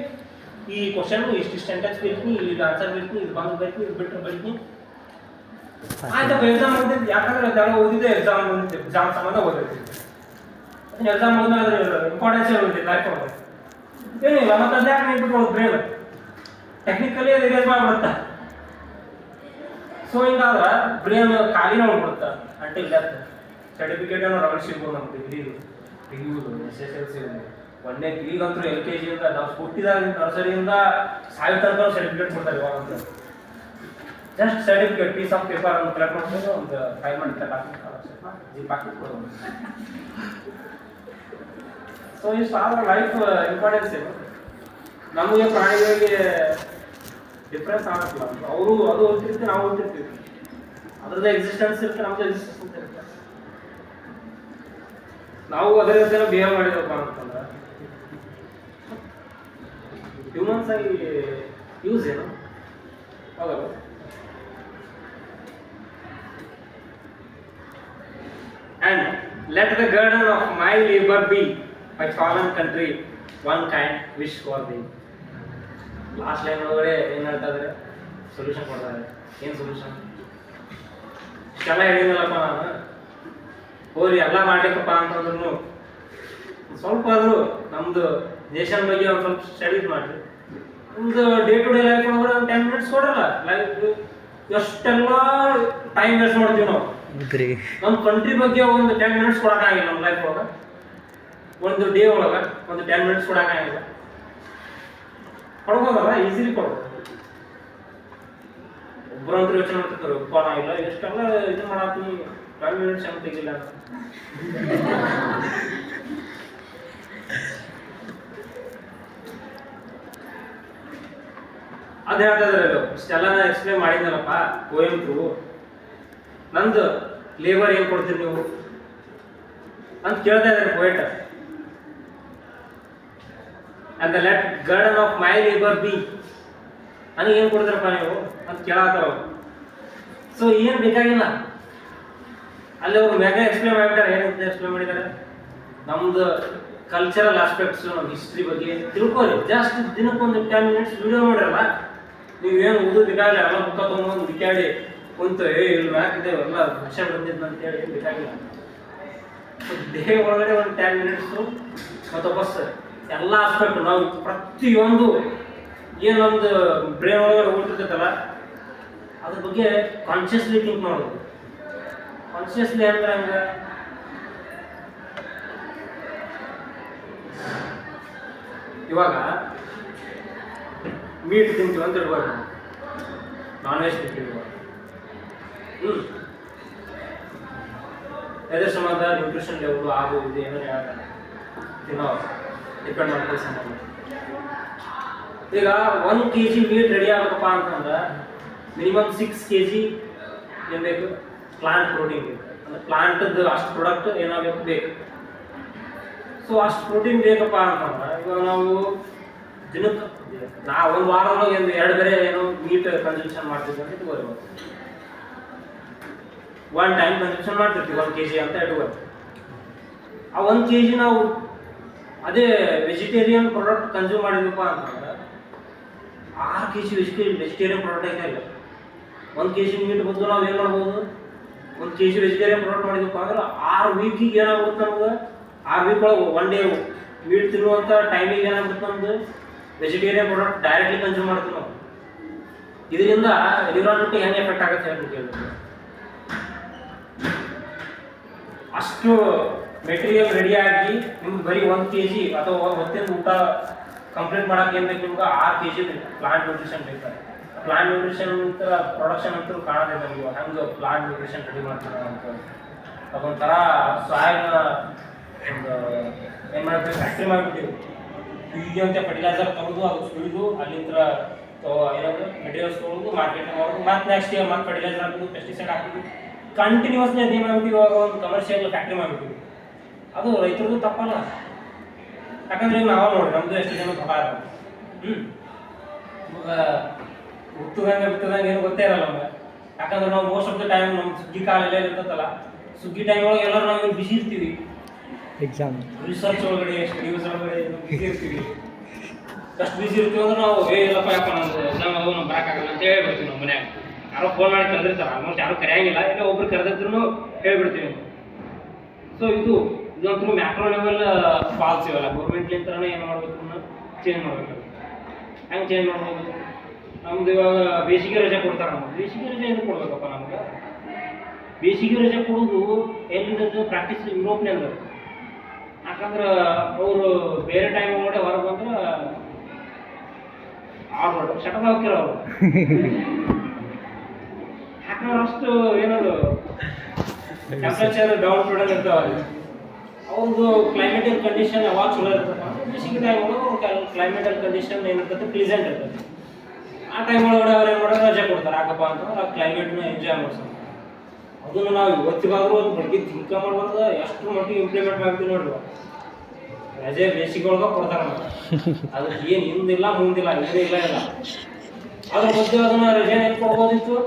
ಈ ಕ್ವಶನ್ ಇಷ್ಟು ಸೆಂಟೆನ್ಸ್ ಬೇಕು ಇಲ್ಲಿ ಆನ್ಸರ್ ಬೇಕು ಇದು ಬಂದು ಬೇಕು ಇದು ಬಿಟ್ಟರೆ ಬೇಕು ಆಯ್ತಪ್ಪ ಎಕ್ಸಾಮ್ ಓದಿದ್ದು ಯಾಕಂದ್ರೆ ಅದೆಲ್ಲ ಓದಿದ್ದೆ ಎಕ್ಸಾಮ್ ಸಂಬಂಧ ಓದಿರ್ತೀವಿ ಎಕ್ಸಾಮ್ ಓದಿದ್ರೆ ಇಂಪಾರ್ಟೆನ್ಸ್ ಇರುತ್ತೆ ಲೈಫ್ ಒಳಗೆ ಏನಿಲ್ಲ ಮತ್ತೆ ಅದು ಯಾಕೆ ನೆನ್ಬಿಟ್ಟು ಬ್ರೇನ್ ಟೆಕ್ನಿಕಲಿ ಅದು ರಿಲೈಸ್ ಮಾಡಿಬಿಡುತ್ತೆ ಸೊ ಹಿಂಗಾದ್ರೆ ಬ್ರೇನ್ ಖಾಲಿನ ಹೋಗ್ಬಿಡುತ್ತೆ ಅಂಟಿಲ್ ಡೆತ್ ಸರ್ಟಿಫಿಕೇಟ್ ಏನೋ ರೌಂಡ್ ಸಿಗ್ಬೋದು ನಮ್ಮ ಡಿಗ್ರಿದು SSLC ಒಂದೇ ಈಗಂತೂ LKG ಇಂದ ನಾವು ಹುಟ್ಟಿದಾಗ ನರ್ಸರಿಯಿಂದ ಸಾವಿರ ತನಕ ಸರ್ಟಿಫಿಕೇಟ್ ಕೊಡ್ತಾರೆ ಇವಾಗಂತೂ just certificate piece of paper ಅನ್ನು ಕಲೆಕ್ಟ್ ಮಾಡ್ಕೊಂಡು ಒಂದು ಫೈಲ್ ಮಾಡಿ ಜಿಪ್ ಹಾಕಿ ಕೊಡೋದು ಸೊ ಇಷ್ಟು ಆದ್ರೆ ಲೈಫ್ ಇಂಪಾರ್ಟೆನ್ಸ್ ಏನು ನಮಗೆ ಪ್ರಾಣಿಗಳಿಗೆ ಡಿಫ್ರೆನ್ಸ್ ಆಗಲ್ಲ ಅವರು ಅದು ಓದ್ತಿರ್ತೀವಿ ನಾವು ಓದ್ತಿರ್ತೀವಿ ಅದ್ರದ್ದು ಎಕ್ಸಿಸ್ಟೆನ್ಸ್ ಇರುತ್ತೆ ನಮ್ದು ಎಕ್ಸಿಸ್ಟೆನ್ಸ್ ಅಂತ ಇರುತ್ತೆ ನಾವು ಅದರ ಜೊತೆ ಬಿಹೇವ್ ಮಾಡಿದಪ್ಪ ಅಂತಂದ್ರೆ ಹ್ಯೂಮನ್ಸ್ ಆಗಿ ಯೂಸ್ ಏನು ಹೌದಲ್ಲ and let the garden of my labor be my fallen country one kind wish for thee last line ಒಳಗಡೆ ಏನು ಹೇಳ್ತಾ ಇದ್ದಾರೆ ಸೊಲ್ಯೂಷನ್ ಕೊಡ್ತಾರೆ ಏನು ಸೊಲ್ಯೂಷನ್ ಇಷ್ಟೆಲ್ಲ ಹೇಳಿದ್ನಲ್ಲಪ್ಪ ನಾನು ಹೋಗಿ ಎಲ್ಲ ಮಾಡ್ಲಿಕ್ಕಪ್ಪ ಅಂತಂದ್ರೂ ಸ್ವಲ್ಪ ಆದರೂ ನಮ್ಮದು ನೇಷನ್ ಬಗ್ಗೆ ಒಂದು ಸ್ವಲ್ಪ ಸ್ಟಡೀಸ್ ಮಾಡಿರಿ ನಮ್ಮದು ಡೇ ಟು ಡೇ ಲೈಫ್ ಒಳಗಡೆ ಒಂದು 10 minutes ಕೊಡಲ್ಲ ಲೈಫ್ ಎಷ್ಟೆಲ್ಲ ಟೈಮ್ ವೇಸ್ಟ್ ಮಾಡ್ತೀವಿ ನಾವು ನಮ್ಮ ಕಂಟ್ರಿ ಬಗ್ಗೆ ಒಂದು 10 minutes ಕೊಡೋಕ್ಕಾಗಿಲ್ಲ ನಮ್ಮ ಲೈಫ್ ಒಳಗೆ ಒಂದು ಡೇ ಒಳಗೆ ಒಂದು 10 minutes ಕೊಡೋಕ್ಕಾಗಿಲ್ಲ ಕೊಡ್ಬೋದಲ್ಲ ಈಸಿಲಿ ಕೊಡ್ಬೋದು ಒಬ್ಬರಂತೂ ಯೋಚನೆ ಮಾಡ್ತಿರ್ತಾರೆ ಉಪ್ಪ ನಾ ಇಲ್ಲ ಎಷ್ಟೆಲ್ಲ ಇದು ಮಾಡತ್ತೀನಿ 12 minutes ಅಂತ ತೆಗಿಲ್ಲ ಅಂತ ಅದು ಹೇಳ್ತಾ ಇದ್ರೆ ಇಷ್ಟೆಲ್ಲ ನಾನು ಎಕ್ಸ್ಪ್ಲೇನ್ ಮಾಡಿದ್ನಲ್ಲಪ್ಪ ಕುವೆಂಪು ನಂದು ಲೇಬರ್ ಏನು ಕೊಡ್ತೀರಿ ನೀವು ಅಂತ ಕೇಳ್ತಾ ಇದ್ದಾರೆ poet and the let garden of my labor be ನನಗೆ ಏನು ಕೊಡ್ತಾರಪ್ಪ ನೀವು ಅಂತ ಕೇಳತ್ತಾರ ಅವ್ರು ಸೊ ಏನು ಬೇಕಾಗಿಲ್ಲ ಅಲ್ಲಿ ಅವ್ರು ಮ್ಯಾಗ ಎಕ್ಸ್ಪ್ಲೇನ್ ಮಾಡಿದ್ದಾರೆ ಏನಂತ ಎಕ್ಸ್ಪ್ಲೇನ್ ಮಾಡಿದ್ದಾರೆ ನಮ್ದು ಕಲ್ಚರಲ್ ಆಸ್ಪೆಕ್ಟ್ಸ್ ನಮ್ಮ ಹಿಸ್ಟ್ರಿ ಬಗ್ಗೆ ತಿಳ್ಕೊಳ್ಳಿ ಜಾಸ್ಟ್ ದಿನಕ್ಕೊಂದು 10 minutes ವಿಡಿಯೋ ನೋಡಿರಲ್ಲ ನೀವೇನು ಓದೋದು ಬೇಕಾಗಿಲ್ಲ ಎಲ್ಲ ಬುಕ್ಕ ತೊಗೊಂಡು ಬಿಕಾಡಿ ಕುಂತು ಇಲ್ಲಿ ಮ್ಯಾಕ್ ಇದೆ ಎಲ್ಲ ಭಾಷೆ ಬಂದಿದ್ದು ಅಂತೇಳಿ ಏನು ಬೇಕಾಗಿಲ್ಲ ಡೇ ಒಳಗಡೆ ಒಂದು 10 minutes ಮತ್ತು ವಾಪಸ್ ಎಲ್ಲ ಆಸ್ಪೆಕ್ಟ್ ನಾವು ಪ್ರತಿಯೊಂದು ಏನು ನಮ್ದು ಬ್ರೈನ್ ಒಳಗಡೆ ಓಡ್ತಿರ್ತೈತಲ್ಲ ಅದ್ರ ಬಗ್ಗೆ ಕಾನ್ಷಿಯಸ್ಲಿ ಥಿಂಕ್ ಮಾಡೋದು ಕಾನ್ಷಿಯಸ್ಲಿ ಅಂದ್ರೆ ಹಂಗೆ ಇವಾಗ ಮೀಟ್ ತಿಂತೀವಿ ಅಂತ ಇಡ್ಬಾರ್ದು ನಾನ್ ವೆಜ್ ತಿಂತೀವಿ ಎದ್ರ ಸಂಬಂಧ ನ್ಯೂಟ್ರಿಷನ್ ಲೆವೆಲ್ ಆಗು ಇದು ಏನೋ ಹೇಳ್ತಾರೆ ತಿನ್ನೋ ಡಿಪೆಂಡ್ ಮಾಡ್ಕೊಳ್ಳೋ ಸಂಬಂಧ ಈಗ 1 kg ಮೀಟ್ ರೆಡಿ ಆಗಬೇಕಪ್ಪ ಅಂತಂದ್ರೆ ಮಿನಿಮಮ್ 6 kg ಏನು ಬೇಕು ಪ್ಲಾಂಟ್ ಪ್ರೋಟೀನ್ ಬೇಕು ಅಂದರೆ ಪ್ಲಾಂಟದ್ದು ಅಷ್ಟು ಪ್ರಾಡಕ್ಟ್ ಏನಾಗಬೇಕು ಬೇಕು ಸೊ ಅಷ್ಟು ಪ್ರೋಟೀನ್ ಬೇಕಪ್ಪ ಅಂತಂದ್ರೆ ಇವಾಗ ನಾವು ದಿನಕ್ಕೆ ನಾವು ಒಂದು ವಾರದೊಳಗೆ ಒಂದು 2 ಬೇರೆ ಏನು ಮೀಟ್ ಕನ್ಸಂಪ್ಷನ್ ಮಾಡ್ತಿದ್ವಿ ಅಂತ ಇಟ್ಕೋಬೇಕು 1 time ಕನ್ಸಂಪ್ಷನ್ ಮಾಡ್ತಿರ್ತೀವಿ 1 kg ಅಂತ ಇಟ್ಕೋಬೇಕು ಆ 1 kg ನಾವು ಅದೇ ವೆಜಿಟೇರಿಯನ್ ಪ್ರಾಡಕ್ಟ್ ಕನ್ಸ್ಯೂಮ್ ಮಾಡಿದ್ವಪ್ಪ ಅಂತಂದ್ರೆ 6 kg ವೆಜಿಟೇರಿಯನ್ ಪ್ರಾಡಕ್ಟ್ ಐತೆ ಇಲ್ಲ 1 kg ಮೀಟ್ ಬಂದು ನಾವು ಏನು ಮಾಡ್ಬೋದು 1 kg ವೆಜಿಟೇರಿಯನ್ ಪ್ರಾಡಕ್ಟ್ ಮಾಡಿದ್ವಪ್ಪ ಅಂದ್ರೆ 6 ವೀಕಿಗೆ ಏನಾಗುತ್ತೆ ನಮ್ಗೆ 6 ವೀಕ್ ಒಳಗೆ 1 day ಮೀಟ್ ತಿನ್ನುವಂಥ ಟೈಮಿಗೆ ಏನಾಗುತ್ತೆ ನಮ್ದು ವೆಜಿಟೇರಿಯನ್ ಪ್ರಾಡಕ್ಟ್ ಡೈರೆಕ್ಟ್ಲಿ ಕನ್ಸ್ಯೂಮ್ ಮಾಡ್ತೀವಿ ನಾವು ಇದರಿಂದ ಎನ್ವಿರಾನ್ಮೆಂಟ್ಗೆ ಹೆಂಗೆ ಎಫೆಕ್ಟ್ ಆಗುತ್ತೆ ಹೇಳ್ಬೇಕು ಅಷ್ಟು ಮೆಟೀರಿಯಲ್ ರೆಡಿಯಾಗಿ ನಿಮ್ಗೆ ಬರೀ 1 kg ಅಥವಾ ಹೊತ್ತಿನ ಊಟ ಕಂಪ್ಲೀಟ್ ಮಾಡೋಕೆ ಏನು ಬೇಕು ನಿಮ್ಗೆ 6 kg ಪ್ಲಾಂಟ್ ನ್ಯೂಟ್ರಿಷನ್ ಬೇಕಾದ್ರೆ ಪ್ಲಾಂಟ್ ನ್ಯೂಟ್ರಿಷನ್ ಅಂತ ಪ್ರೊಡಕ್ಷನ್ ಅಂತೂ ಕಾಣೋದಿಲ್ಲ ನಮಗೆ ಹಂಗೆ ಪ್ಲಾಂಟ್ ನ್ಯೂಟ್ರಿಷನ್ ರೆಡಿ ಮಾಡ್ತಾರೆ ಅಂತ ಅದೊಂಥರ ಸಾಯಿಲ್ ಒಂದು ಏನು ಮಾಡ್ತೀವಿ ಫ್ಯಾಕ್ಟ್ರಿ ಮಾಡಿಬಿಟ್ಟಿವಿ ಈಗ ಅಂತ ಫರ್ಟಿಲೈಸರ್ ತಗೊಳ್ಳೋದು ಅದು ಸುಳಿದು ಅಲ್ಲಿಂದ ಏನಾದ್ರು ಮೆಟೀರಿಯಲ್ಸ್ ತೊಗೊಳ್ಳೋದು ಮಾರ್ಕೆಟ್ ಮಾಡೋದು ಮತ್ತೆ ನೆಕ್ಸ್ಟ್ ಇಯರ್ ಮತ್ತೆ ಫರ್ಟಿಲೈಸರ್ ಹಾಕೋದು ಪೆಸ್ಟಿಸೈಡ್ ಹಾಕೋದು ಕಂಟಿನ್ಯೂಸ್ಲಿ ಅದೇ ಮಾಡ್ಬಿಟ್ಟು ಇವಾಗ ಒಂದು ಕಮರ್ಷಿಯಲ್ ಫ್ಯಾಕ್ಟ್ರಿ ಮಾಡಿಬಿಟ್ಟಿವಿ ಅದು ರೈತರದ್ದು ತಪ್ಪಲ್ಲ ಯಾಕಂದ್ರೆ ಈಗ ನಾವು ನೋಡಿ ನಮ್ಮದು ಎಷ್ಟು ಜನ ತಪ್ಪ ಇವಾಗ ಬಿತ್ತದಂಗೆ ಏನು ಗೊತ್ತೇ ಇರಲ್ಲ ನಮ್ಗೆ ಯಾಕಂದ್ರೆ ನಾವು ಮೋಸ್ಟ್ ಆಫ್ ದ ಟೈಮ್ ನಮ್ಮ ಸುಗ್ಗಿ ಕಾಲೆಲ್ಲ ಇರ್ತದಲ್ಲ ಸುಗ್ಗಿ ಟೈಮ್ ಒಳಗೆ ಎಲ್ಲರೂ ನಾವು ಬಿಸಿ ಇರ್ತೀವಿ ಎಕ್ಸಾಮ್ ರಿಸರ್ಚ್ ಒಳಗಡೆ ಸ್ಟಡೀಸ್ ಒಳಗಡೆ ಬಿಸಿ ಇರ್ತೀವಿ ಅಷ್ಟು ಬಿಸಿ ಇರ್ತೀವಿ ಅಂದ್ರೆ ನಾವು ಇಲ್ಲಪ್ಪ ಯಾಕ ನಮ್ದು ಎಕ್ಸಾಮ್ ಅದು ನಾವು ಬರೋಕ್ಕಾಗಲ್ಲ ಅಂತ ಹೇಳ್ಬಿಡ್ತೀವಿ ನಮ್ಮ ಮನ್ಯಾಗ ಯಾರೋ ಫೋನ್ ಮಾಡಿ ಕರೆದಿರ್ತಾರೆ ಆಲ್ಮೋಸ್ಟ್ ಯಾರು ಕರೆಯಂಗಿಲ್ಲ ಇಲ್ಲ ಒಬ್ರು ಕರೆದಿದ್ರು ಹೇಳ್ಬಿಡ್ತೀವಿ ಸೊ ಇದೊಂಥರ ಮ್ಯಾಕ್ರೋ ಲೆವೆಲ್ ಫಾಲ್ಸ್ ಇವೆಲ್ಲ ಗೌರ್ಮೆಂಟ್ಲಿಂತನೇ ಏನು ಮಾಡಬೇಕು ಅನ್ನೋದು ಚೇಂಜ್ ಮಾಡಬೇಕು ಹೆಂಗೆ ಚೇಂಜ್ ಮಾಡ್ಬೋದು ನಮ್ದು ಇವಾಗ ಬೇಸಿಗೆ ರಜೆ ಕೊಡ್ತಾರೆ ನಮ್ಗೆ ಬೇಸಿಗೆ ರಜೆ ಏನು ಕೊಡ್ಬೇಕಪ್ಪ ನಮ್ಗೆ ಬೇಸಿಗೆ ರಜೆ ಕೊಡೋದು ಎಲ್ಲಿದ್ದು ಪ್ರಾಕ್ಟೀಸ್ ಯುರೋಪ್ನ್ಯಾಗ ಯಾಕಂದ್ರೆ ಅವರು ಬೇರೆ ಟೈಮ್ ಒಳಗಡೆ ಹೊರಗೆ ಬಂದ್ರೆ ಆಡ್ಬಾರ್ದು ಶಟದ ಹೋಗ್ತಿರ ಅವರು ಯಾಕಂದ್ರೆ ಅಷ್ಟು ಏನದು ಟೆಂಪ್ರೇಚರ್ ಡೌನ್ ಟುಡಲ್ ಇರ್ತಾವೆ ಅವ್ರದ್ದು ಕ್ಲೈಮೇಟಲ್ ಕಂಡೀಷನ್ ಯಾವಾಗ ಚಲೋ ಇರ್ತದೆ ಬೇಸಿಗೆ ಟೈಮ್ ಒಳಗೆ ಕ್ಲೈಮೇಟಲ್ ಕಂಡೀಷನ್ ಏನಿರ್ತದೆ ಪ್ಲೀಸೆಂಟ್ ಇರ್ತದೆ ಆ ಟೈಮ್ ಒಳಗಡೆ ಅವ್ರು ಏನು ಮಾಡೋದು ರಜೆ ಕೊಡ್ತಾರೆ ಯಾಕಪ್ಪ ಅಂತಂದ್ರೆ ಆ ಕ್ಲೈಮೇಟ್ನ ಎಂಜಾಯ್ ಮಾಡ್ಸೋದು ಅದನ್ನು ನಾವು ಇವತ್ತಿಗಾದರೂ ಒಂದು ಬಗ್ಗೆ ತಿಂಕ ಮಾಡ್ಬಾರ್ದು ಎಷ್ಟು ಮಟ್ಟಿಗೆ ಇಂಪ್ಲಿಮೆಂಟ್ ಮಾಡ್ತೀವಿ ನೋಡ್ರಿ ರಜೆ ಬೇಸಿಗೆ ಒಳಗೆ ಕೊಡ್ತಾರೆ ನಾವು ಅದಕ್ಕೆ ಏನು ಹಿಂದಿಲ್ಲ ಮುಂದಿಲ್ಲ ಏನೂ ಇಲ್ಲ ಅದ್ರ ಬಗ್ಗೆ ಅದನ್ನು ರಜೆ ಕೊಡ್ಬೋದಿತ್ತು